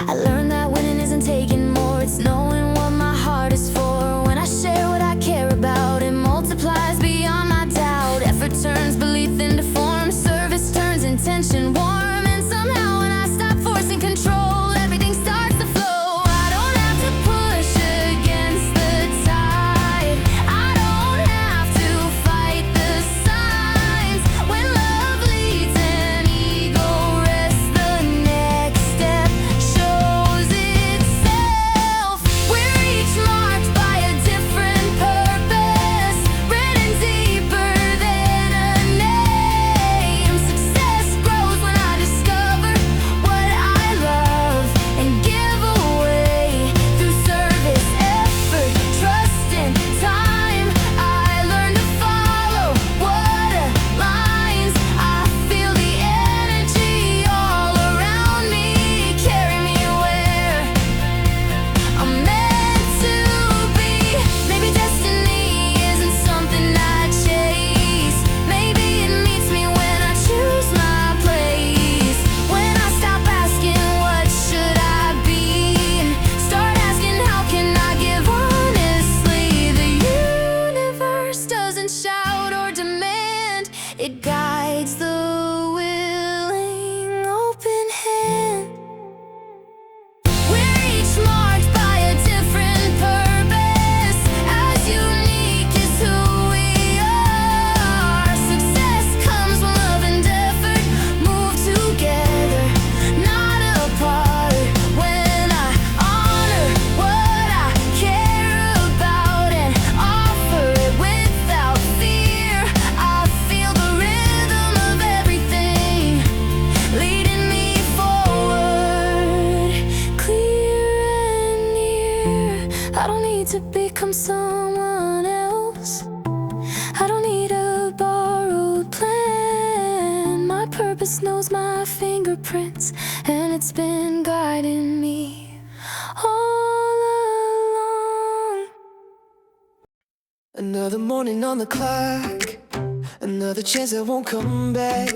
I learned that winning isn't taking more, it's knowing what my heart is for. When I share what I care about, it multiplies beyond my doubt. Effort turns belief into form, service turns intention warm. And somehow when I stop forcing control, everything starts to flow. I don't have to push against the tide, I don't have to fight the signs. When love leads and ego rests, the next step shows itself. We're each marked by a different purpose, written deeper than a name. Success grows when I discover what I love and give away through service, effort, trust, and time. I learn to follow what aligns. I feel the energy all around me, carry me where I'm meant to be. Maybe destiny isn't something I chase, maybe it meets me when I choose my place. When I stop asking what should I be and start asking how can I give honestly. The universe doesn't shout or demand, it guides the willing open hand. We're each marked by a different purpose, as unique as who we are. Success comes when love and effort move together, not apart. When I honor what I care about and offer it without fear, I feel the rhythm of everything leading me forward, clear and near. I don't need to become someone else, I don't need a borrowed plan. My purpose knows my fingerprints, and it's been guiding me all along. Another morning on the clock, another chance that won't come back.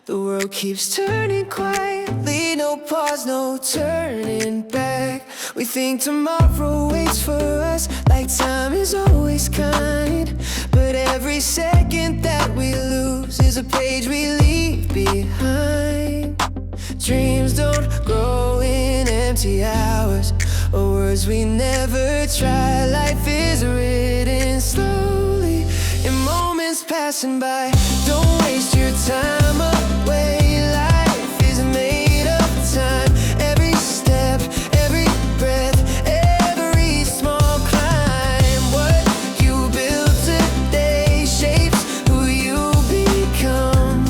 The world keeps turning quietly, no pause, no turning back. We think tomorrow waits for us, like time is always kind. But every second that we lose is a page we leave behind. Dreams don't grow in empty hours, or words we never try. Life is written slowly in moments passing by. Don't waste your time away, life is made of time. Every step, every breath, every small climb. What you build today shapes who you become,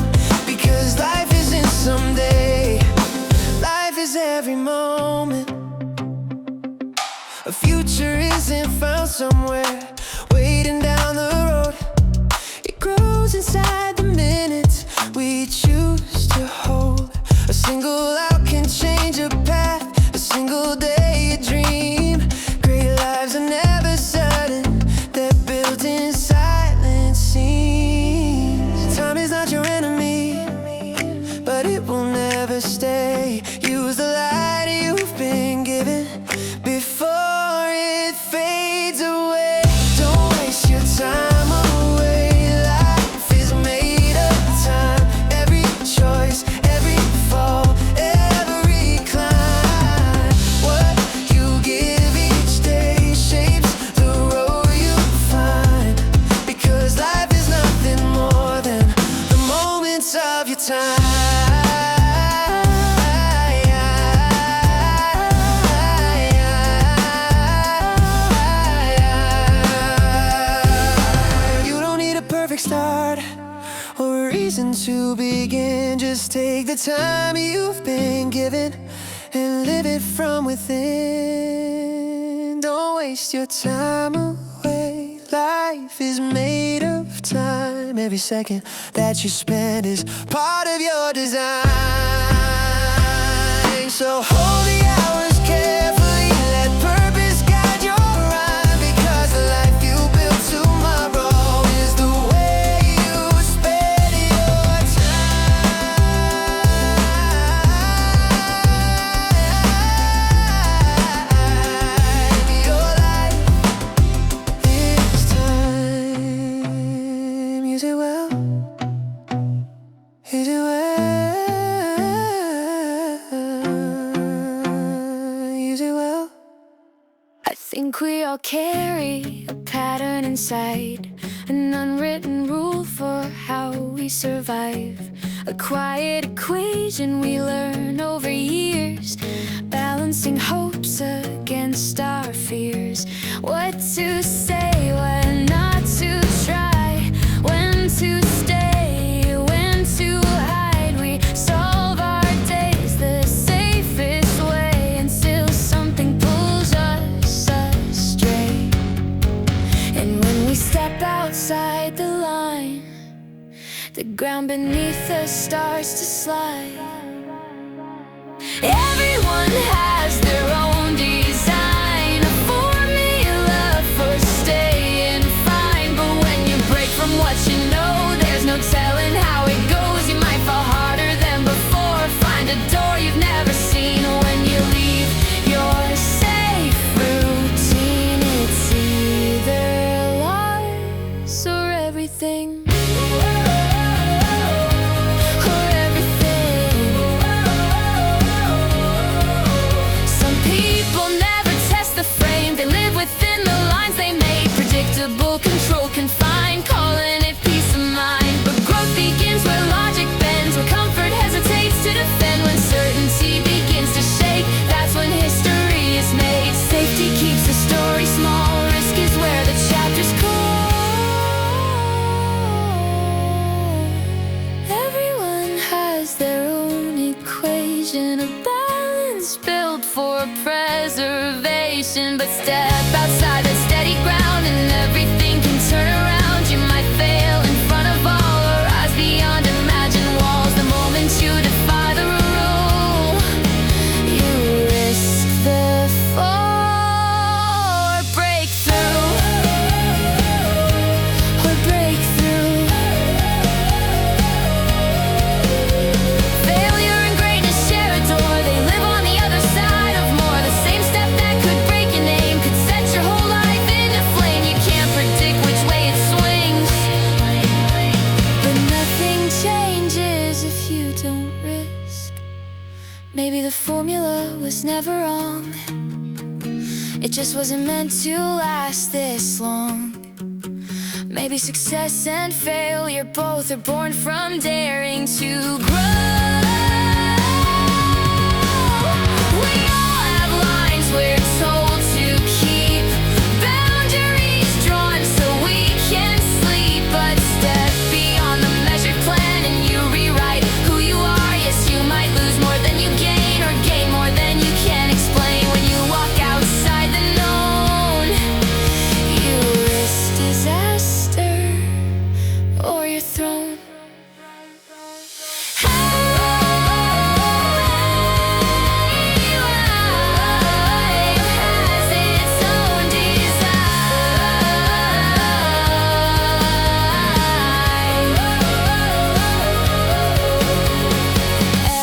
because life isn't someday, life is every moment. A future isn't found somewhere waiting down the road, it grows inside the minutes we choose to hold. A single out can change a path, a single day a dream. Great lives are never sudden, they're built in silent scenes. Time is not your enemy, but it will never stay. Use the light you've been given before it fades away. Don't waste your time away, life is made of time. Every choice, every fall, every climb. What you give each day shapes the road you find, because life is nothing more than the moments of your time. You don't need a perfect start or a reason to begin. Just take the time you've been given and live it from within. Don't waste your time away, life is made of time. Every second that you spend is part of your design. So hold the hours carefully, let purpose guide your rhyme, because the life you build tomorrow is the way you spend your time. use it well. I think we all carry a pattern inside, an unwritten rule for how we survive, a quiet equation we learn over years, balancing hopes against our fears. What to say, when not to try, when to stay, when to hide. We solve our days the safest way until something pulls us astray. And when we step outside the line, the ground beneath us starts to slide. Everyone has their own design, a formula for staying fine. But when you break from what you know, there's no telling how it goes. You might fall harder than before, find a door you've never seen. When you leave your safe routine, it's either loss or everything. Control confined, calling it peace of mind. But growth begins where logic bends, where comfort hesitates to defend. When certainty begins to shake, that's when history is made. Safety keeps the story small, risk is where the chapters close. Everyone has their own equation, a balance built for preservation. But step outside the steady ground and everything can turn around. You might fail in front of all or rise beyond imagined walls. The moment you defy the rule, you risk the fall or breakthrough. Or breakthrough. Failure and greatness share a door. They live on the other side of more. The same step that could break your name could set your whole life into flame. You can't predict which way it swings, but nothing changes if you don't risk. Maybe the formula was never wrong, it just wasn't meant to last this long. Maybe success and failure both are born from daring to grow. We all have lines we're told to keep, boundaries drawn so we can sleep. But step beyond the measured plan and you rewrite who you are. Yes, you might lose more than you gain, or gain more than you can explain. When you walk outside the known, you risk disaster or you're thrown.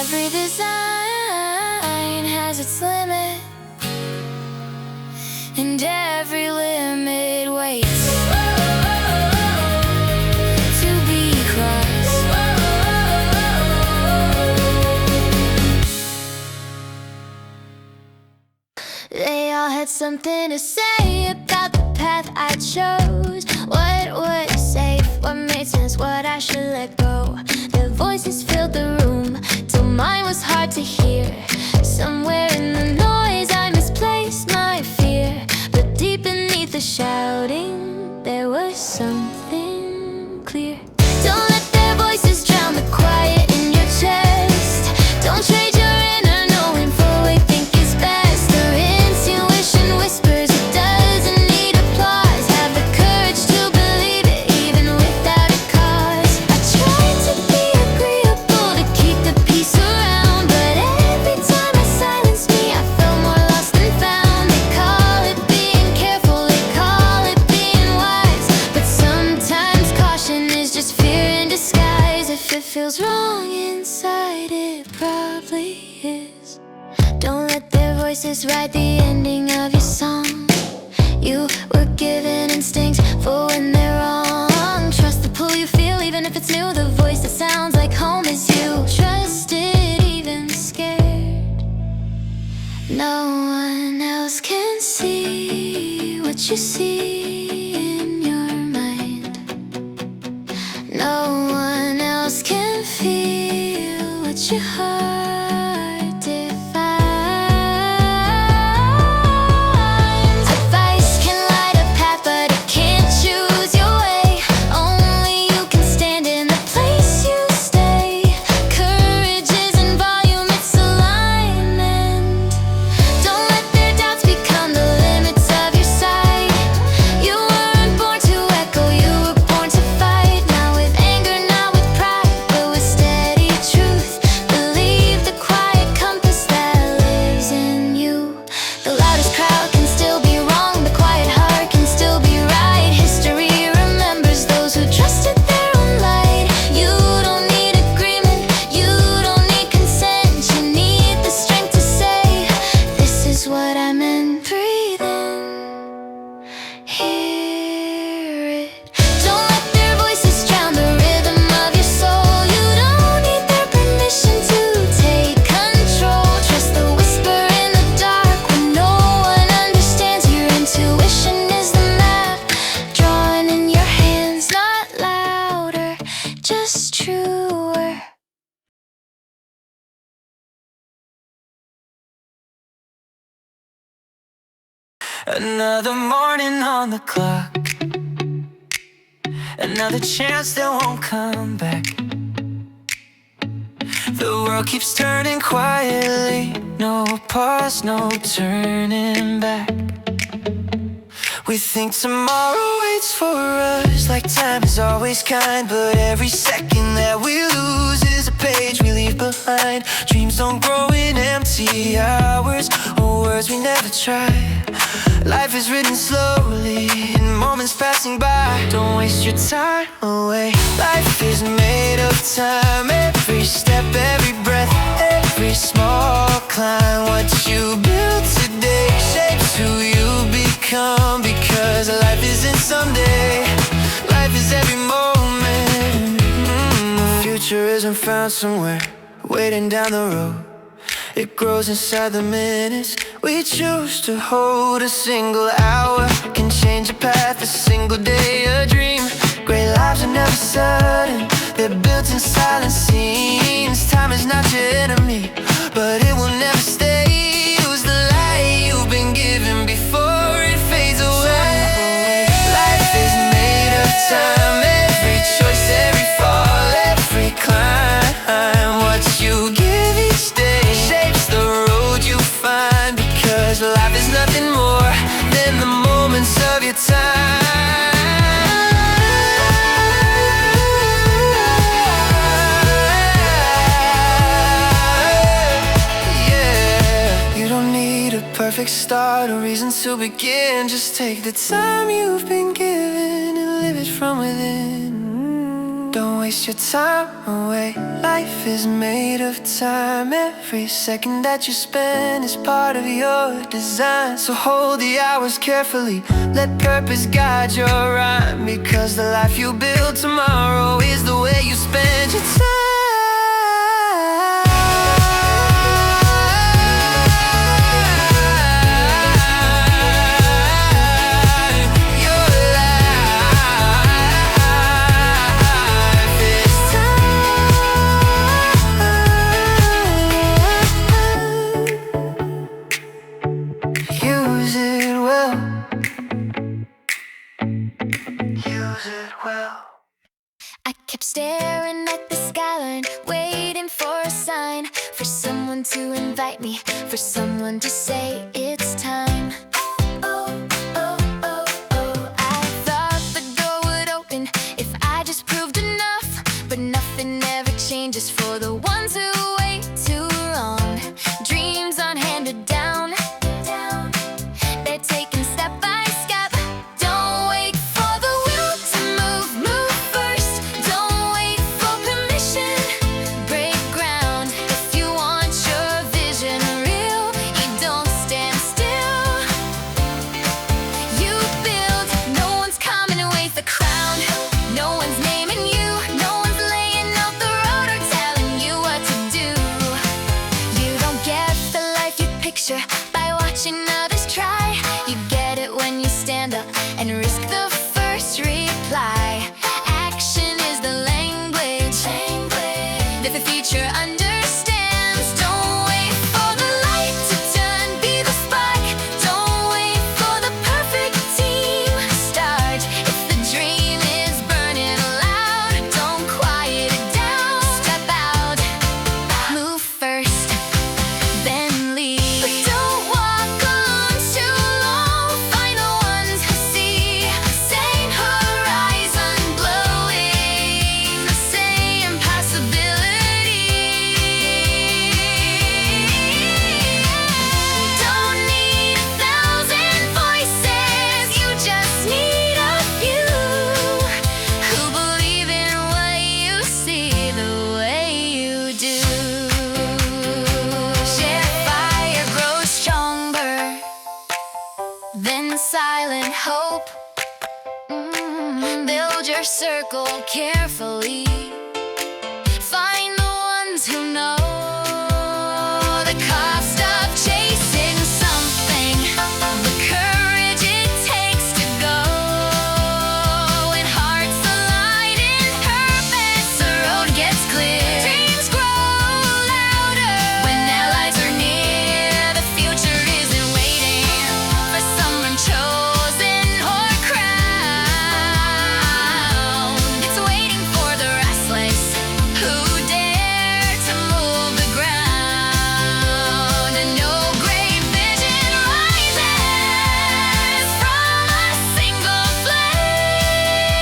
Every design has its limit, and every limit waits to be crossed. They all had something to say about the path I chose. What was safe, what made sense, what I should let go. Their voices filled the room till mine was hard to hear. Somewhere in the noise I misplaced my fear, but deep beneath the shouting there was something clear. Don't let their voices drown the quiet in your chest. Don't trade your inner knowing for what you think is best. Their intuition whispers it doesn't need applause. Have the courage to believe it even without a cause. I tried to be agreeable to keep the peace around, but every time I silenced me I felt more lost than found. They call it being careful, they call it being wise, but sometimes caution is just fear in disguise. If it feels wrong inside, it probably is. Don't let their voices write the ending of your song. You were given instincts for when they're wrong. Trust the pull you feel even if it's new. The voice that sounds like home is you. you see in your mind. No one else can feel what your heart defines. Advice can light a path, but it can't choose your way. Only you can stand in the place you stay. Courage isn't volume, it's alignment. Don't let their doubts become the limits of your sight. You weren't born to echo, you were born to fight. Not with anger, not with pride, but with steady truth. Believe the quiet compass that lives in you. The loudest crowd can still be wrong, the quiet heart can still be right. History remembers those who trusted their own light. You don't need agreement, you don't need consent. You need the strength to say, this is what I meant. Breathe in, hear it. Don't let their voices drown the rhythm of your soul. You don't need their permission to take control. Trust the whisper in the dark when no one understands. Your intuition is the map drawn in your hands. Not louder, just truer. Another morning on the clock, another chance that won't come back. The world keeps turning quietly, no pause, no turning back. We think tomorrow waits for us, like time is always kind. But every second that we lose is a page we leave behind. Dreams don't grow in empty hours, or words we never tried. Life is written slowly, in moments passing by. Don't waste your time away. Life is made of time. Every step, every breath, every small climb. What you build today shapes who you become. Because life isn't someday, life is every moment. The future isn't found somewhere waiting down the road. It grows inside the minutes we choose to hold. A single hour can change a path, a single day a dream. Great lives are never sudden, they're built in silent scenes. Time is not your enemy, but it will never stay. Use the light you've been given before it fades away. Life is made of time, every choice, every fall, every climb. What you give each day shapes the road you find. Because life is nothing more than the moments of your time. Yeah, you don't need a perfect start or reason to begin. Just take the time you've been given and live it from within. Don't waste your time away. Life is made of time. Every second that you spend is part of your design. So hold the hours carefully, let purpose guide your rhyme. Because the life you build tomorrow is the way you spend your time. I kept staring at the skyline, waiting for a sign, for someone to invite me, for someone to say it's time. Oh, oh, oh, oh, I thought the door would open if I just proved enough. But nothing ever changes for the ones who wait too long. Dreams aren't handed down, they're taken step by step. Don't wait for the will to move first. Don't wait for permission, break ground. If you want your vision real, you don't stand circle carefully. Find the ones who know the cost of chasing something, the courage it takes to go. When hearts collide in purpose, the road gets clear. Dreams grow louder when allies are near. The future isn't waiting for someone chosen or crowned. It's waiting for the restless who dare to move the ground. And no great vision rises from a single flame.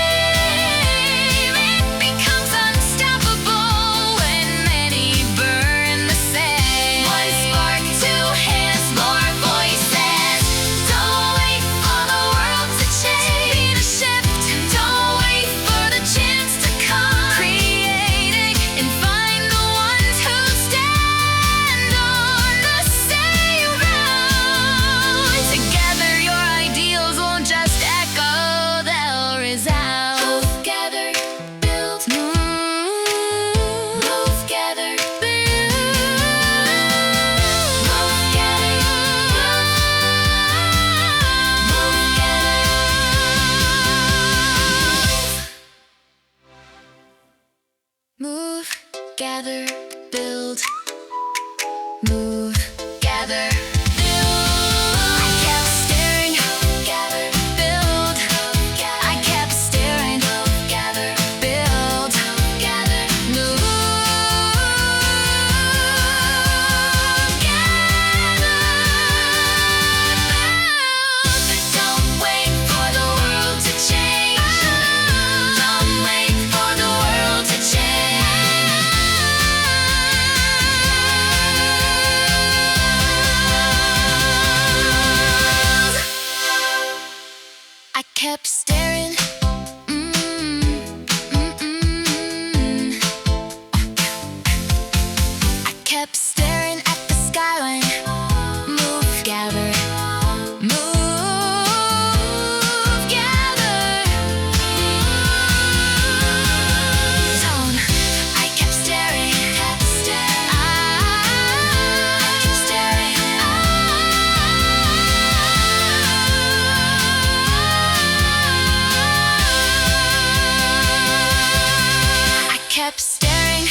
It becomes unstoppable when many burn the same. One spark, two hands, more voices. Don't wait for the world to change. Be the shift. Don't wait for the chance to come. Create it and find the ones who stand on the same ground. Together your ideals won't just echo, they'll resound. Move together, build. Move together, build. Move together, move together. Move, gather, build. Move, gather, build. I kept staring, gather, build. I kept staring, gather, build, gather, move, gather, build. Don't wait for the world to change. Don't wait for the world to change. I kept staring. I kept staring at the skyline. Move, gather, move, gather. Zone. I kept staring. I kept staring. I kept staring.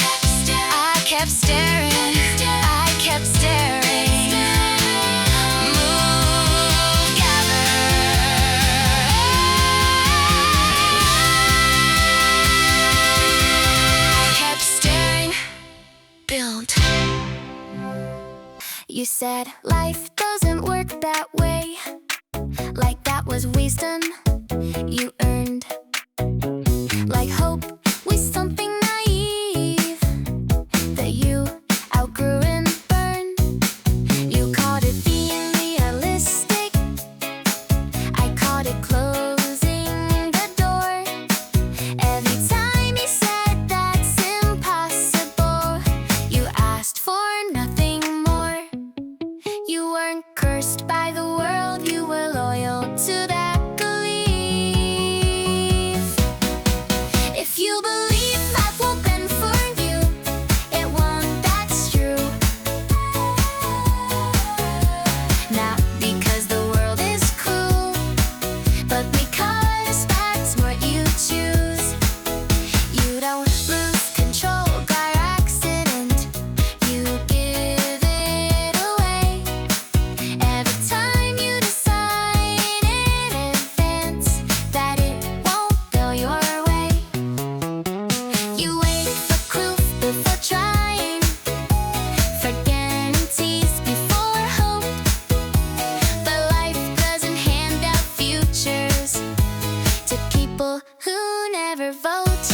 I kept staring. I kept staring. Move, gather. I kept staring. Build. You said life doesn't work that way. Like that was wisdom you earned. Like hope was something naive that you outgrew and burned. You called it being realistic. I called it closing the door. Every time you said that's impossible, you asked for nothing more. You weren't cursed by the world, you were loyal to that belief. If you believe life will bend for you, it won't, that's true. Not because the world is cruel, but because that's what you choose. You don't lose control by accident, you give it away. Every time you decide in advance that it won't go your way. You wait for proof before trying, for guarantees before hope. But life doesn't hand out futures to people who never vote.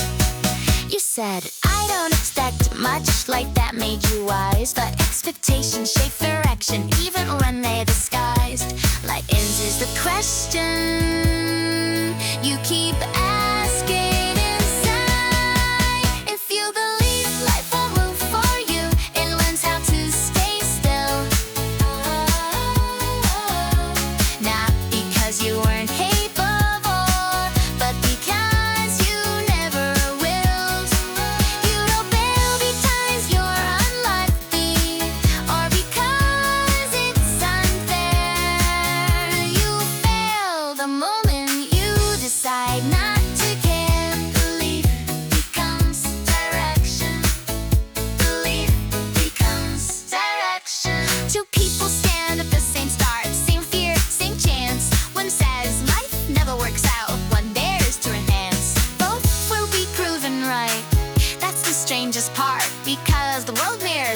You said, I don't expect much, like that made you wise. But expectations shape direction, even when they're disguised. Like ends is the question you keep asking inside. If you believe life will move for you, it learns how to stay still. Not because you weren't capable, but because you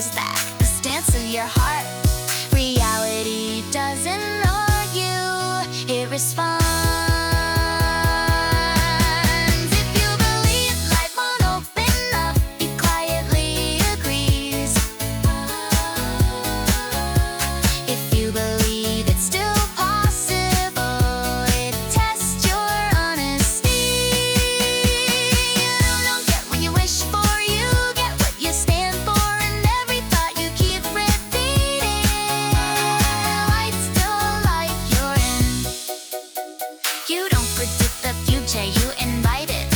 Is that the stance of your heart? Reality doesn't know you, it responds. If you believe life won't open up, it quietly agrees. If you believe it's still possible, it tests your honesty. You don't get what you wish for, you get what you stand for, and every thought you keep repeating. Life's still a life you're in. You don't predict the future, you invite it.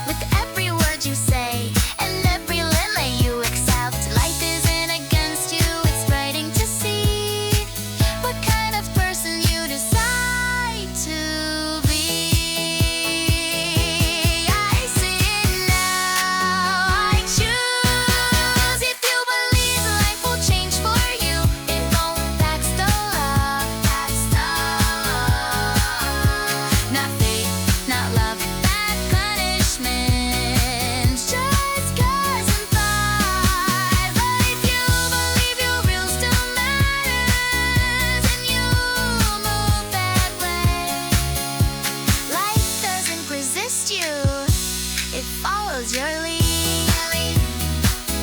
With every word you say and every limit you accept, life isn't against you, it's writing to see what kind of person you decide to be. I see it now, I choose. If you believe life will change for you, it won't. That's the love, that's the love. Not fate, not love, bad punishment. Just cause I'm fine. But if you believe your real still matters and you move that way, life doesn't resist you, it follows your lead.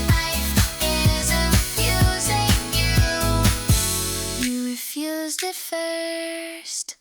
Life isn't refusing you, you refused it first.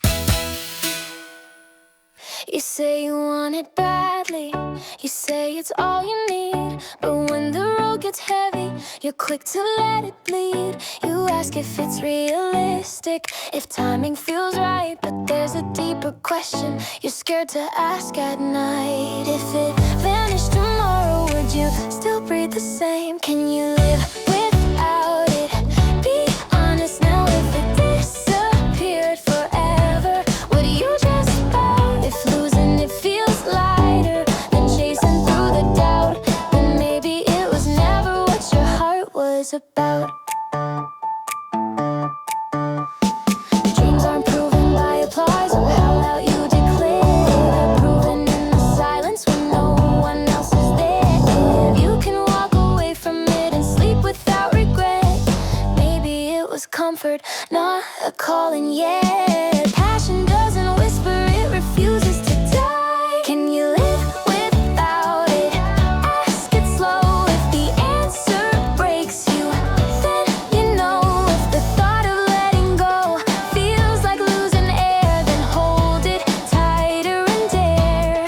You say you want it badly, you say it's all you need, but when the road gets heavy, you're quick to let it bleed. You ask if it's realistic, if timing feels right, but there's a deeper question you're scared to ask at night. If it vanished tomorrow, would you still breathe the same? Can you live without it? Be honest now, if it disappeared forever, would you just bow? If losing it feels lighter than chasing through the doubt, then maybe it was never what your heart was about. Dreams aren't proven by applause or how loud you declare. They're proven in the silence when no one else is there. If you can walk away from it and sleep without regret, maybe it was comfort, not a calling yet. Passion doesn't whisper, it refuses to die. Can you live without it? Ask it slow. If the answer breaks you, then you know. If the thought of letting go feels like losing air, then hold it tighter and dare.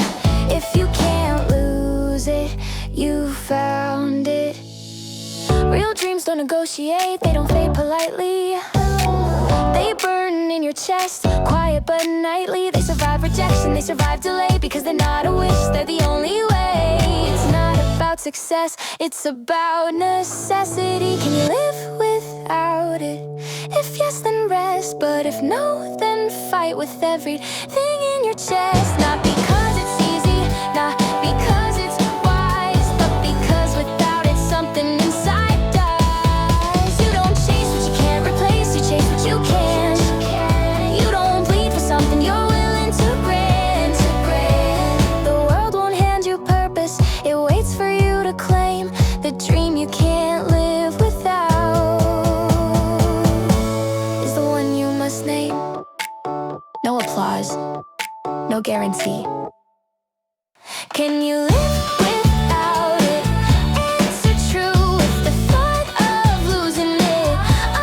If you can't lose it, you found it. Real dreams don't negotiate, they don't fade politely. They burn in your chest, quiet but nightly. They survive rejection, they survive delay, because they're not a wish, they're the only way. It's not about success, it's about necessity. Can you live without it? If yes, then rest, but if no, then fight with everything in your chest. Not because it's easy, not because it's wise, but because without it, something inside dies. You don't chase what you can't replace, you chase what you can. You don't bleed for something you're willing to grant. The world won't hand you purpose, it waits for you to claim the dream you can't live without. Is the one you must name. No applause, no guarantee. Can you live without it? Answer true. If the thought of losing it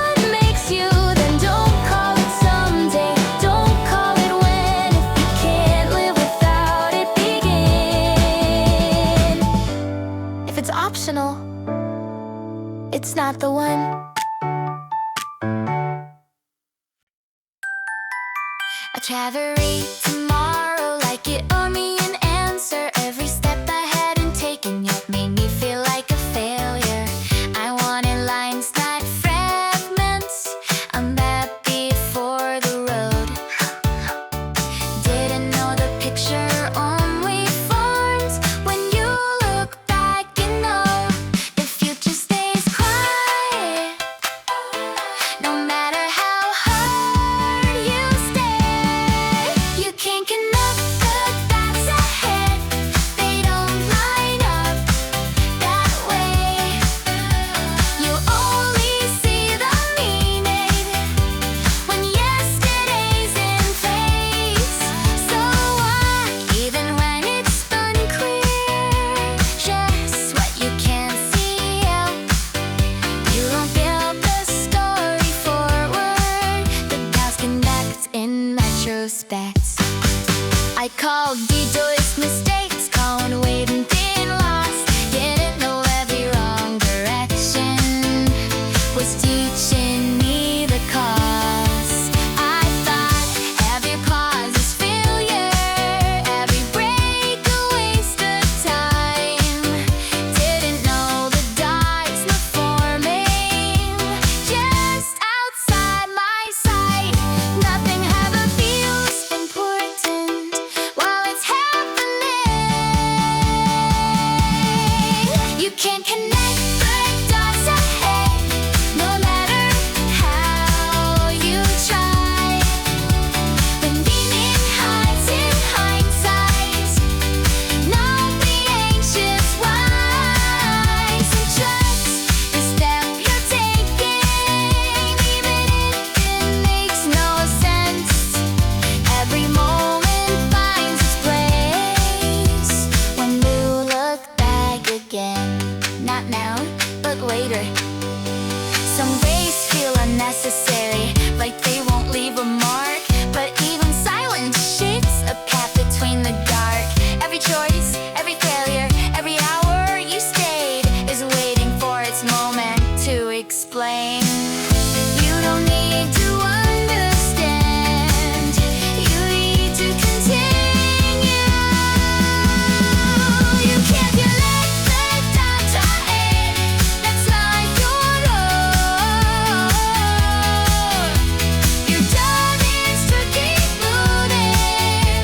unmakes you, then don't call it someday, don't call it when. If you can't live without it, begin. If it's optional, it's not the one. I try to read tomorrow like it owed me an answer. Every step I hadn't taken yet made me feel like a failure. I wanted lines, not fragments. I'm happy for the road. Didn't know the picture only forms when you look back and know the future stays quiet. No matter how hard you stay, you was teaching me the cause. I thought every pause is failure, every break a waste of time. Didn't know the dots were forming just outside my sight. Nothing ever feels important while it's happening. You can't connect the dots ahead, no matter how you try. The meaning hides in hindsight. Not be anxious, wise, and trust the step you're taking, even if it makes no sense. Every moment finds its place when you look back again. Not now, but later. Some days feel unnecessary, like they won't leave a mark. But even silence shapes a path between the dark. Every choice, every failure, every hour you stayed is waiting for its moment to explain. You don't need to understand, you need to continue. You can't connect the dots ahead, that's not your role. Your job is to keep moving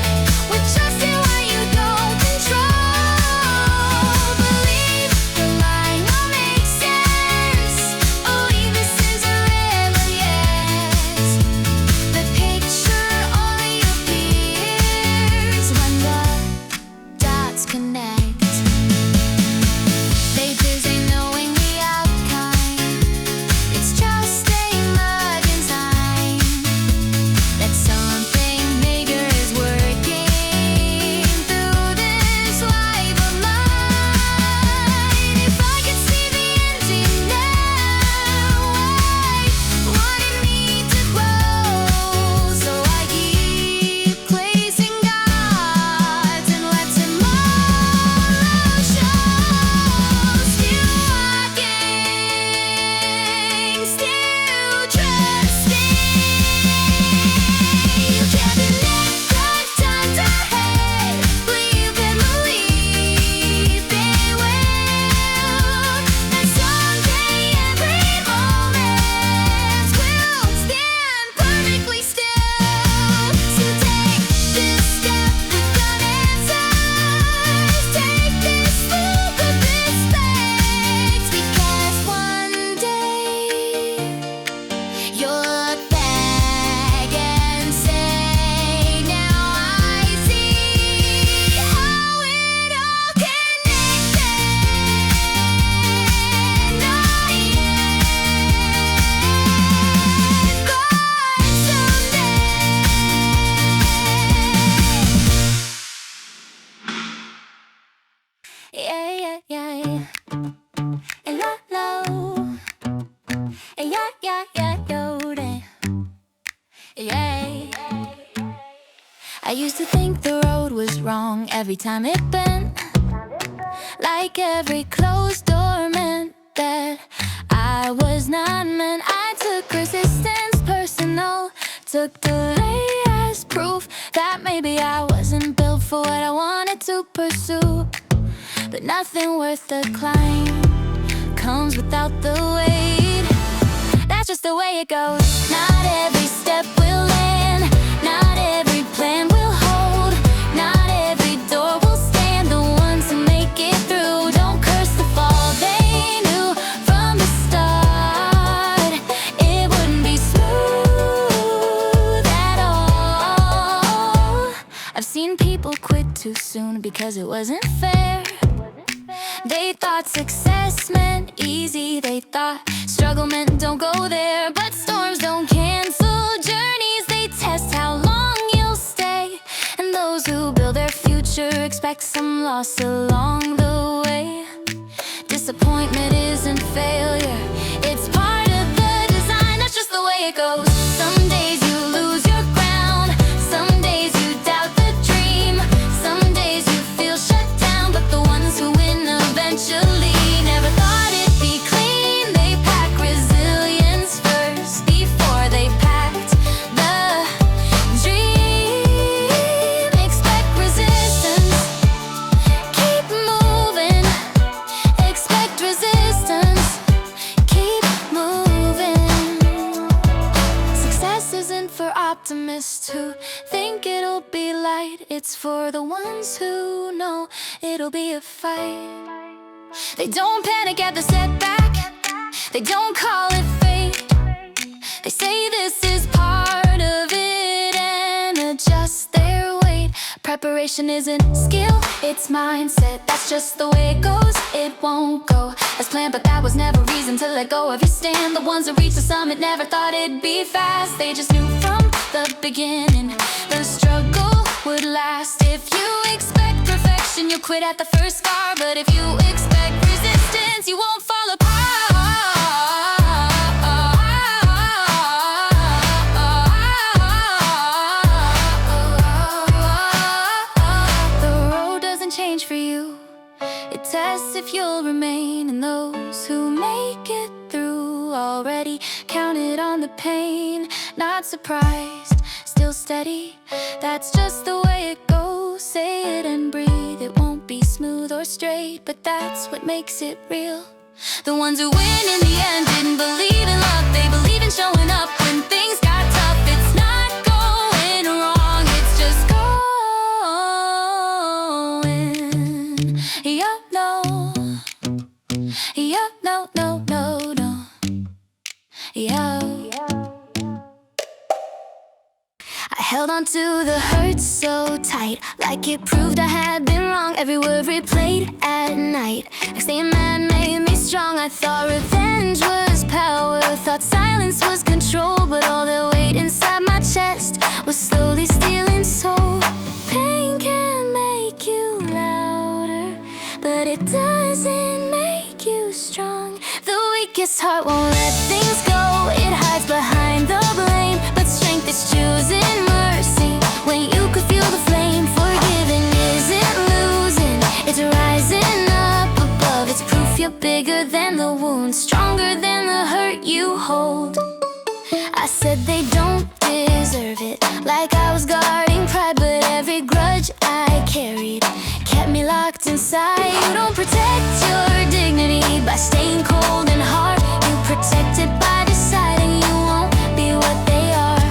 with trust in what you don't control. Believe the line will make sense. Believe this is a river, yes. The picture only appears when the dots connect. Pages ain't knowing the outcome, it's just a mug in time that something bigger is working through this life of mine. If I could see the ending now, I wouldn't need to close. So I keep placing dots and let tomorrow show. Still walking, still trusting. You can't connect the dots ahead, but you can believe they will. That someday every moment will stand perfectly still. So take this step without answers. Take this leap with respect, because one day you'll look back and say, now I see how it all connected. Not yet, but someday. Yeah, yeah, yeah. La la. Yeah, yeah, yeah, yo, yeah. I used to think the road was wrong every time it bent, like every closed door meant that I was not meant. I took resistance personal, took delay as proof that maybe I wasn't built for what I wanted to pursue. But nothing worth the climb comes without the weight. That's just the way it goes. Not every step will land, not every plan will hold, not every door will stand. The ones who make it through don't curse the fall. They knew from the start it wouldn't be smooth at all. I've seen people quit too soon because it wasn't fair. They thought success meant easy, they thought struggle meant don't go there. But storms don't cancel journeys, they test how long you'll stay. And those who build their future expect some loss along the way. Disappointment isn't failure, it's part of the design. That's just the way it goes. Some days you lose your ground, some days you doubt the dream, some days you feel shut down. But the ones who win eventually never thought it'd be clean. They pack resilience honest who think it'll be light. It's for the ones who know it'll be a fight. They don't panic at the setback, they don't call it fate. They say this is part of it and adjust their weight. Preparation isn't skill, it's mindset. That's just the way it goes. It won't go as planned, but that was never reason to let go of your stand. The ones who reached the summit never thought it'd be fast. They just knew from the beginning the struggle would last. If you expect perfection, you'll quit at the first scar. But if you expect resistance, you won't fall apart. Change for you. It tests if you'll remain, and those who make it through already counted on the pain. Not surprised, still steady. That's just the way it goes. Say it and breathe. It won't be smooth or straight, but that's what makes it real. The ones who win in the end didn't believe in luck. They believe in showing up when things got tough. It's not going wrong, it's just going. Yeah, no. Yeah, no, no, no, no. Yeah. I held on to the hurt so tight, like it proved I had been wrong. Every word replayed at night, like staying mad made me strong. I thought revenge was power, thought silence was control. But all the weight inside my chest was slowly stealing soul. Pain can make you louder, but it doesn't make you strong. The weakest heart won't let things go. It hides behind the blame, but strength is choosing mercy when you could feel the flame. Forgiving isn't losing, it's rising up above. It's proof you're bigger than the wound, stronger than the hurt you hold. I said they don't deserve it, like I was guarding pride. But every grudge I carried kept me locked inside. You don't protect your dignity by staying cold and hard. You protect it by deciding you won't be what they are.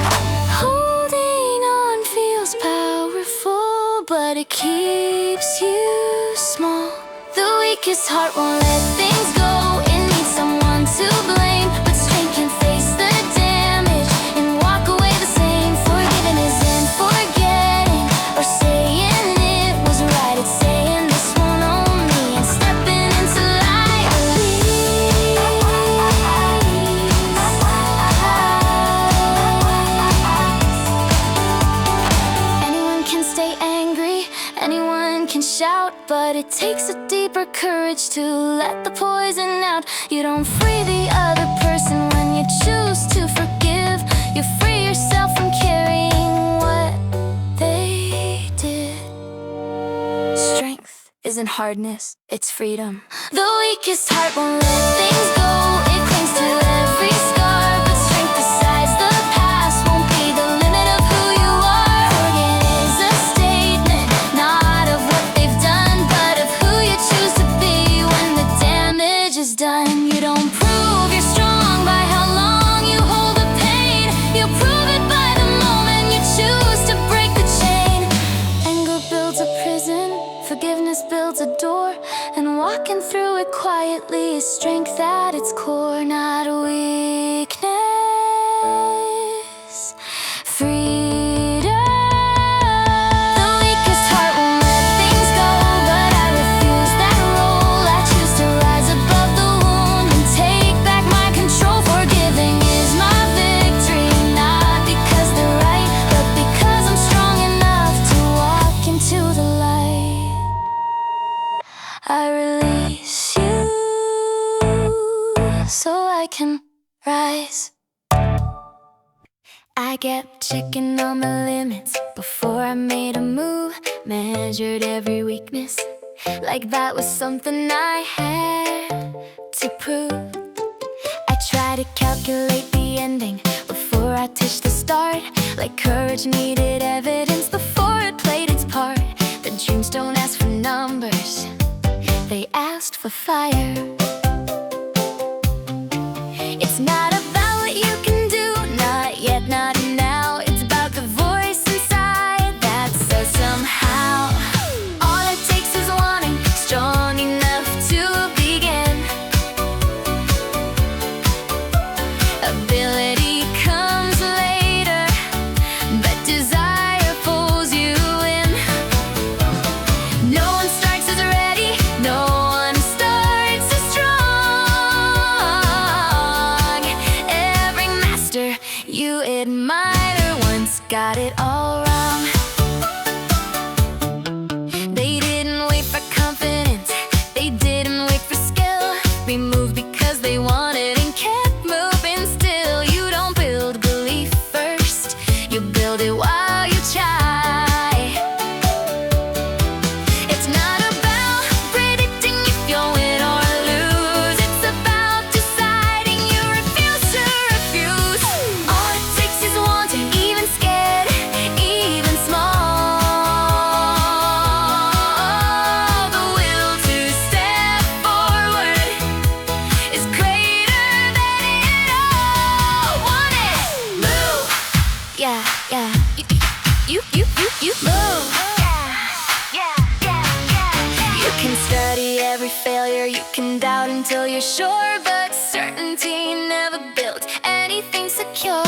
Holding on feels powerful, but it keeps you small. The weakest heart won't let things go. It needs someone to blame, but strength can face the damage and walk away the same. Forgiving isn't forgetting or saying it was right. It's saying this won't own me and stepping into light. Anyone can stay angry, anyone can shout, but it takes a deeper courage to let the poison out. You don't free the other person when you choose to forgive. You free yourself from carrying what they did. Strength isn't hardness, it's freedom. The weakest heart won't let things go. It clings to every scar, but strength decides the past won't be the limit of who you are. Forget is a statement, not of what they've done, but of who you choose to be when the damage is done. You don't prove you're strong by how long you hold the pain. You prove it by the moment you choose to break the chain. Anger builds a prison, forgiveness builds a door, and walking through it quietly is strength at its core, not weakness. Freedom. The weakest heart won't let things go, but I refuse that role. I choose to rise above the wound and take back my control. Forgiving is my victory, not because they're right, but because I'm strong enough to walk into the light. I release you so I can rise. I kept checking on my limits before I made a move. Measured every weakness like that was something I had to prove. I tried to calculate the ending before I touched the start, like courage needed evidence before it played its part. The dreams don't ask for numbers, they asked for fire. It's not about what you can do, not yet, not now. It's about the voice admirer once got it all wrong. They didn't wait for confidence, they didn't wait for skill. We moved because they wanted and kept moving still. You don't build belief first, you build it while you try. It's not about predicting if you'll win or lose, it's about deciding you refuse to refuse. All it takes is wanting, even scared, even small. The will to step forward is greater than it all. Want it? Move. Yeah, yeah. You move. You can study every failure, you can doubt until you're sure, but certainty never built anything secure.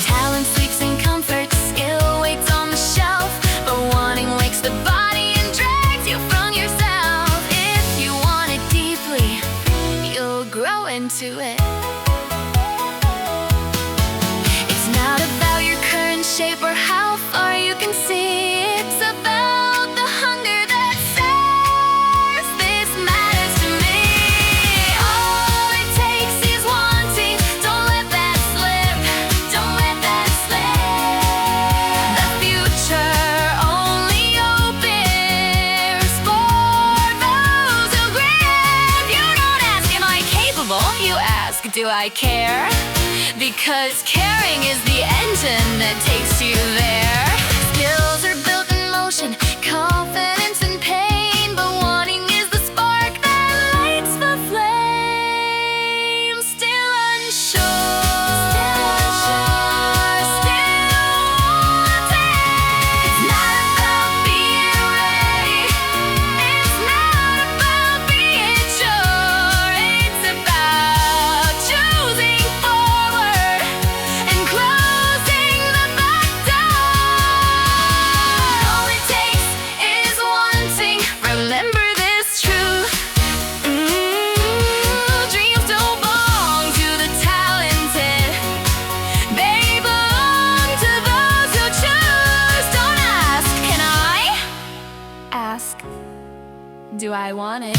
Talent sleeps in comfort, skill waits on the shelf, but wanting wakes the body and drags you from yourself. If you want it deeply, you'll grow into it. It's not about your current shape or how far you can see, it's about the hunger that says this matters to me. All it takes is wanting, don't let that slip, don't let that slip. The future only opens for those who grip. You don't ask, am I capable? You ask, do I care? Because caring is the engine that takes you there. Skills are built in motion, confidence in pain, but wanting is the spark that lights the flame. Still unsure, still wanting. It's not about being ready, it's not about being sure, it's about choosing forward and closing the back door. All it takes is wanting, remember this truth. Dreams don't belong to the talented, they belong to those who choose. Don't ask, can I? Ask, do I want it?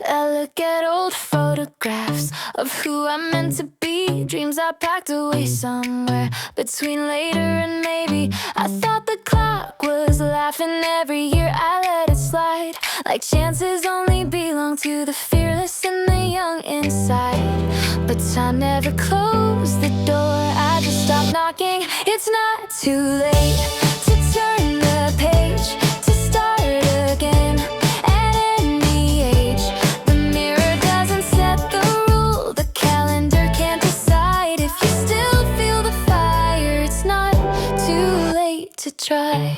I look at old photographs of who I'm meant to be, dreams I packed away somewhere between later and maybe. I thought the clock was laughing every year I let it slide, like chances only belong to the fearless and the young inside. But time never closed the door, I just stopped knocking. It's not too late to turn the page, to start again. At any age, the mirror doesn't set the rule, the calendar can't decide. If you still feel the fire, it's not too late to try.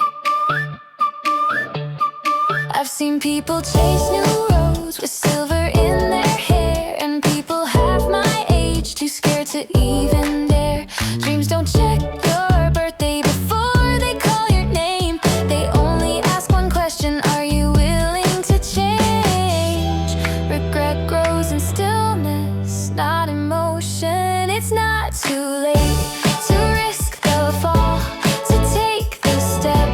I've seen people chase new roads with silver in their hair, and people half my age too scared to even dare. Dreams don't check your birthday before they call your name, they only ask one question, are you willing to change? Regret grows in stillness, not emotion. It's not too late to risk the fall, to take the step,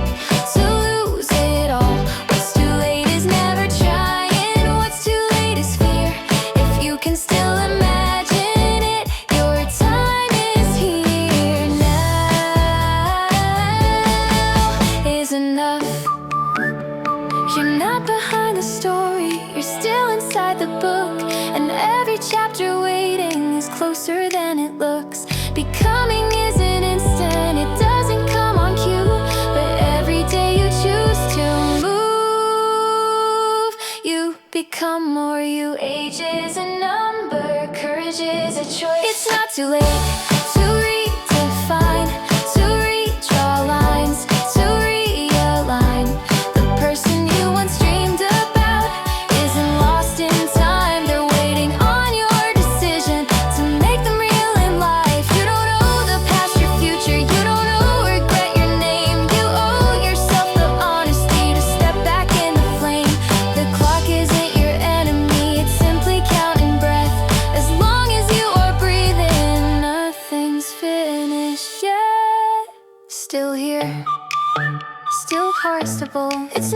to lose it all. What's too late is never trying, what's too late is fear. If you can still imagine it, your time is here. Now is enough. You're not behind the story, you're still inside the book, and every chapter waiting is closer than it looks. Becoming is an instant, it doesn't come on cue, but every day you choose to move, you become more you. Age is a number, courage is a choice. It's not too late to redefine, to redraw lines, to realign. The person you once dreamed about isn't lost in time, they're waiting on your decision to make them real in life. You don't owe the past your future, you don't owe regret your name, you owe yourself the honesty to step back in the flame. The clock isn't your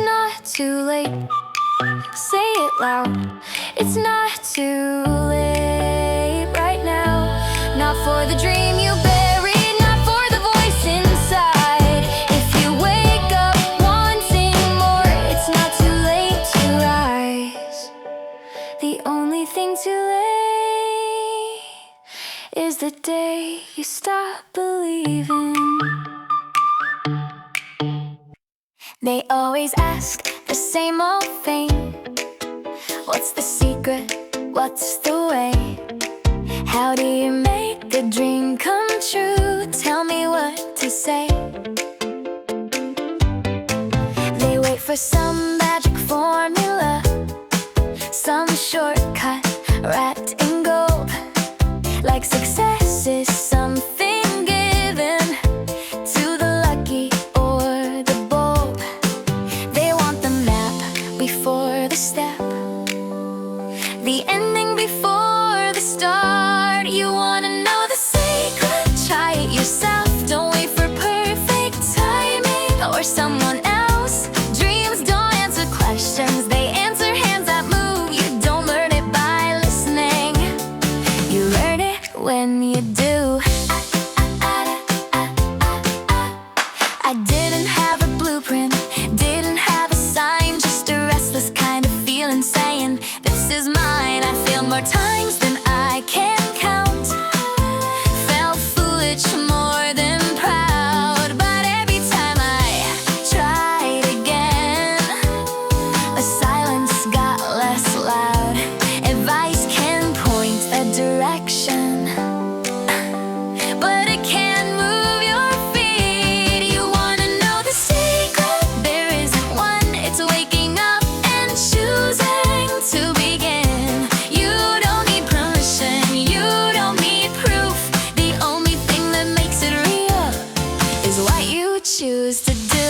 not too late. Say it loud. It's not too late right now. Not for the dream you buried, not for the voice inside. If you wake up wanting more, it's not too late to rise. The only thing too late is the day you stop believing. They always ask the same old thing. What's the secret? What's the way? How do you make a dream come true? Tell me what to say. They wait for some magic formula, some shortcut wrapped in gold. Like success is something given to the lucky or the bold. They want the map before the step, the ending before the start. You wanna know the secret? Try it yourself. Don't wait for perfect timing or someone else. Dreams don't answer questions, they answer hands that move. You don't learn it by listening, you learn it when you do. I didn't have a blueprint, didn't have a sign, just a restless kind of feeling saying, this is mine. I failed more times than I can count, felt foolish more than proud, but every time I tried again, the silence got less loud. Advice can point a direction, but it can't move your feet. You wanna know the secret? There isn't one. It's waking up and choosing to begin. You don't need permission, you don't need proof. The only thing that makes it real is what you choose to do.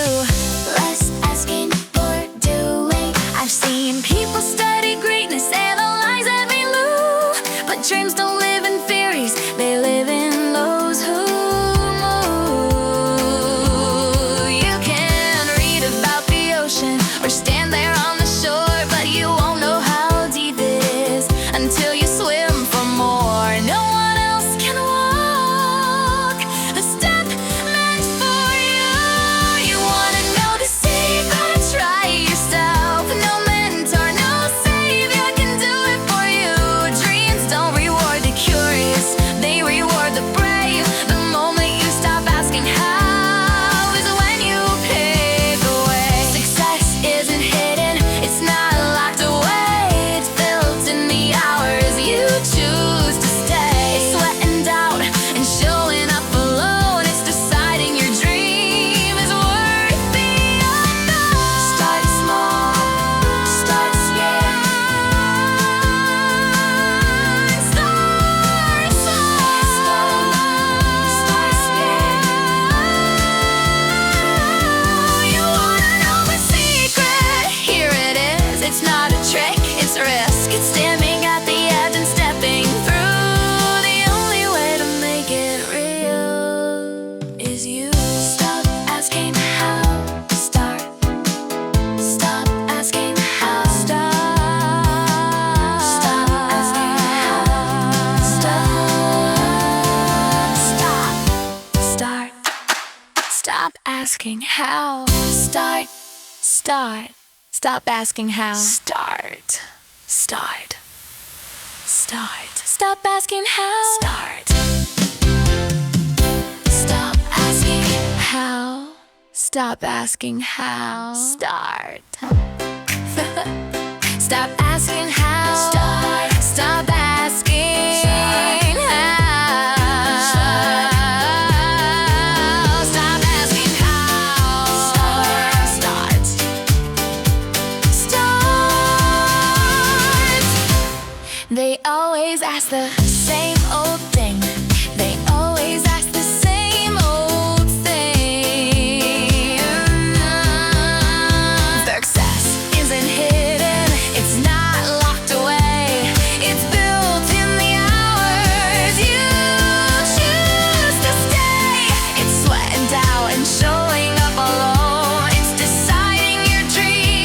Less asking, more doing. I've seen people study greatness and the lies that they lose, but dreams don't live in theories, they live in those who move. You can read about the ocean or stand there on the shore, but you won't know how deep it is until you swim for more. No one else can walk the step meant for you. You wanna know the secret? Try it yourself. No mentor, no savior can do it for you. Dreams don't reward the curious, they reward the brave. The moment you stop asking how is when you pave the way. Success isn't hidden, it's not locked away. It's built in the hours you choose to stay. It's sweat and doubt and showing up alone. It's deciding your dream is worth the unknown. Start small, start scared. Start scared. You wanna know the secret? Here it is. It's not a trick, it's risk. It's standing at the edge and stepping through. The only way to make it real is you. Stop asking how. Start. Stop asking how. Start. Stop asking how. Start. Stop asking how. Start. Start. Stop asking how. Start. Start. Start. Stop asking how. Start. Stop asking how. Stop asking how. Start. Stop asking how. Start. Stop asking how. Stop asking how. Start. Start. They always ask the same old thing. They always ask the same old thing. Success isn't hidden, it's not locked away. It's built in the hours you choose to stay. It's sweat and doubt and showing up alone. It's deciding your dream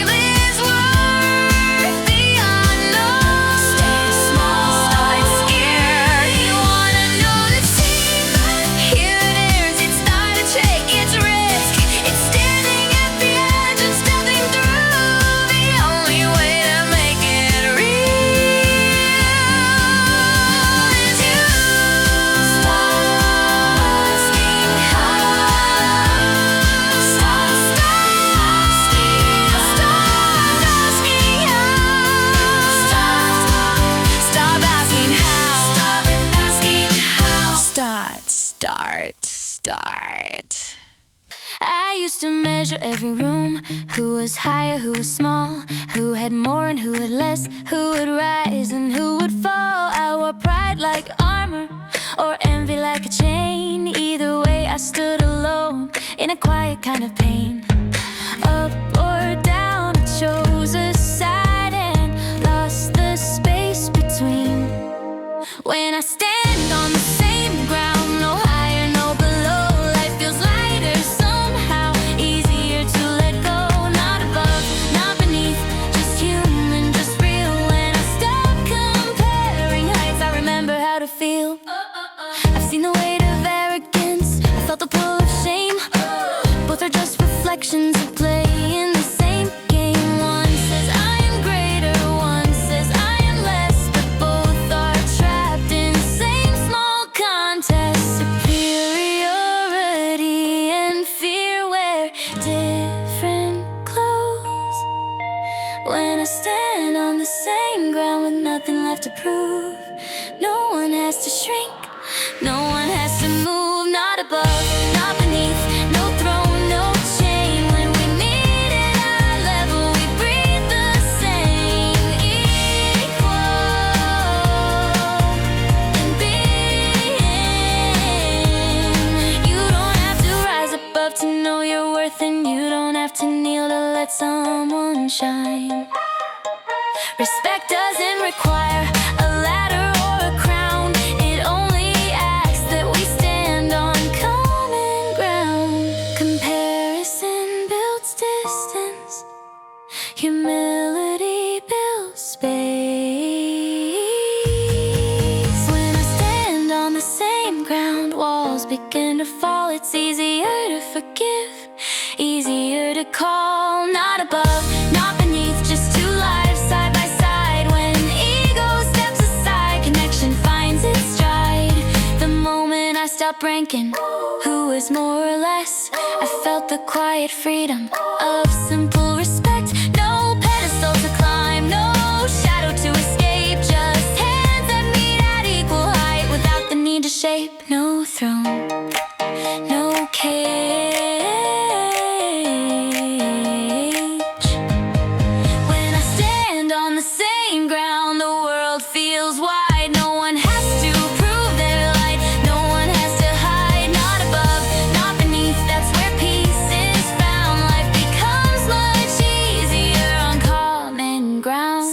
used to measure every room. Who was higher, who was small, who had more and who had less, who would rise and who would fall. I wore pride like armor, or envy like a chain. Either way I stood alone, in a quiet kind of pain. Up or down, I chose a side and lost the space between. When I stand on the same ground, no higher, no below, life feels lighter somehow, easier to let go. Not above, not beneath, just human, just real. When I stop comparing heights, I remember how to feel. I've seen the weight of arrogance, I felt the pull of shame. Both are just reflections of play in the same game. One says I am greater, one says I am less, but both are trapped in the same small contest. Superiority and fear wear different clothes. When I stand on the same ground with nothing left to prove, no one has to shrink, no one has to move. Not above, not beneath, no throne, no chain. When we meet at eye level, we breathe the same. Equal in being. You don't have to rise above to know your worth, and you don't have to kneel to let someone shine. Respect doesn't require a ladder or a crown. It only asks that we stand on common ground. Comparison builds distance, humility builds space. When I stand on the same ground, walls begin to fall. It's easier to forgive, easier to call. Not above, not beneath, just two lives side by side. When ego steps aside, connection finds its stride. The moment I stopped ranking who is more or less, I felt the quiet freedom of simple respect. No pedestal to climb, no shadow to escape, just hands that meet at equal height without the need to shape. No throne, no cage. When I stand on the same ground, the world feels wide. No one has to prove their light, no one has to hide. Not above, not beneath, that's where peace is found. Life becomes much easier on common ground.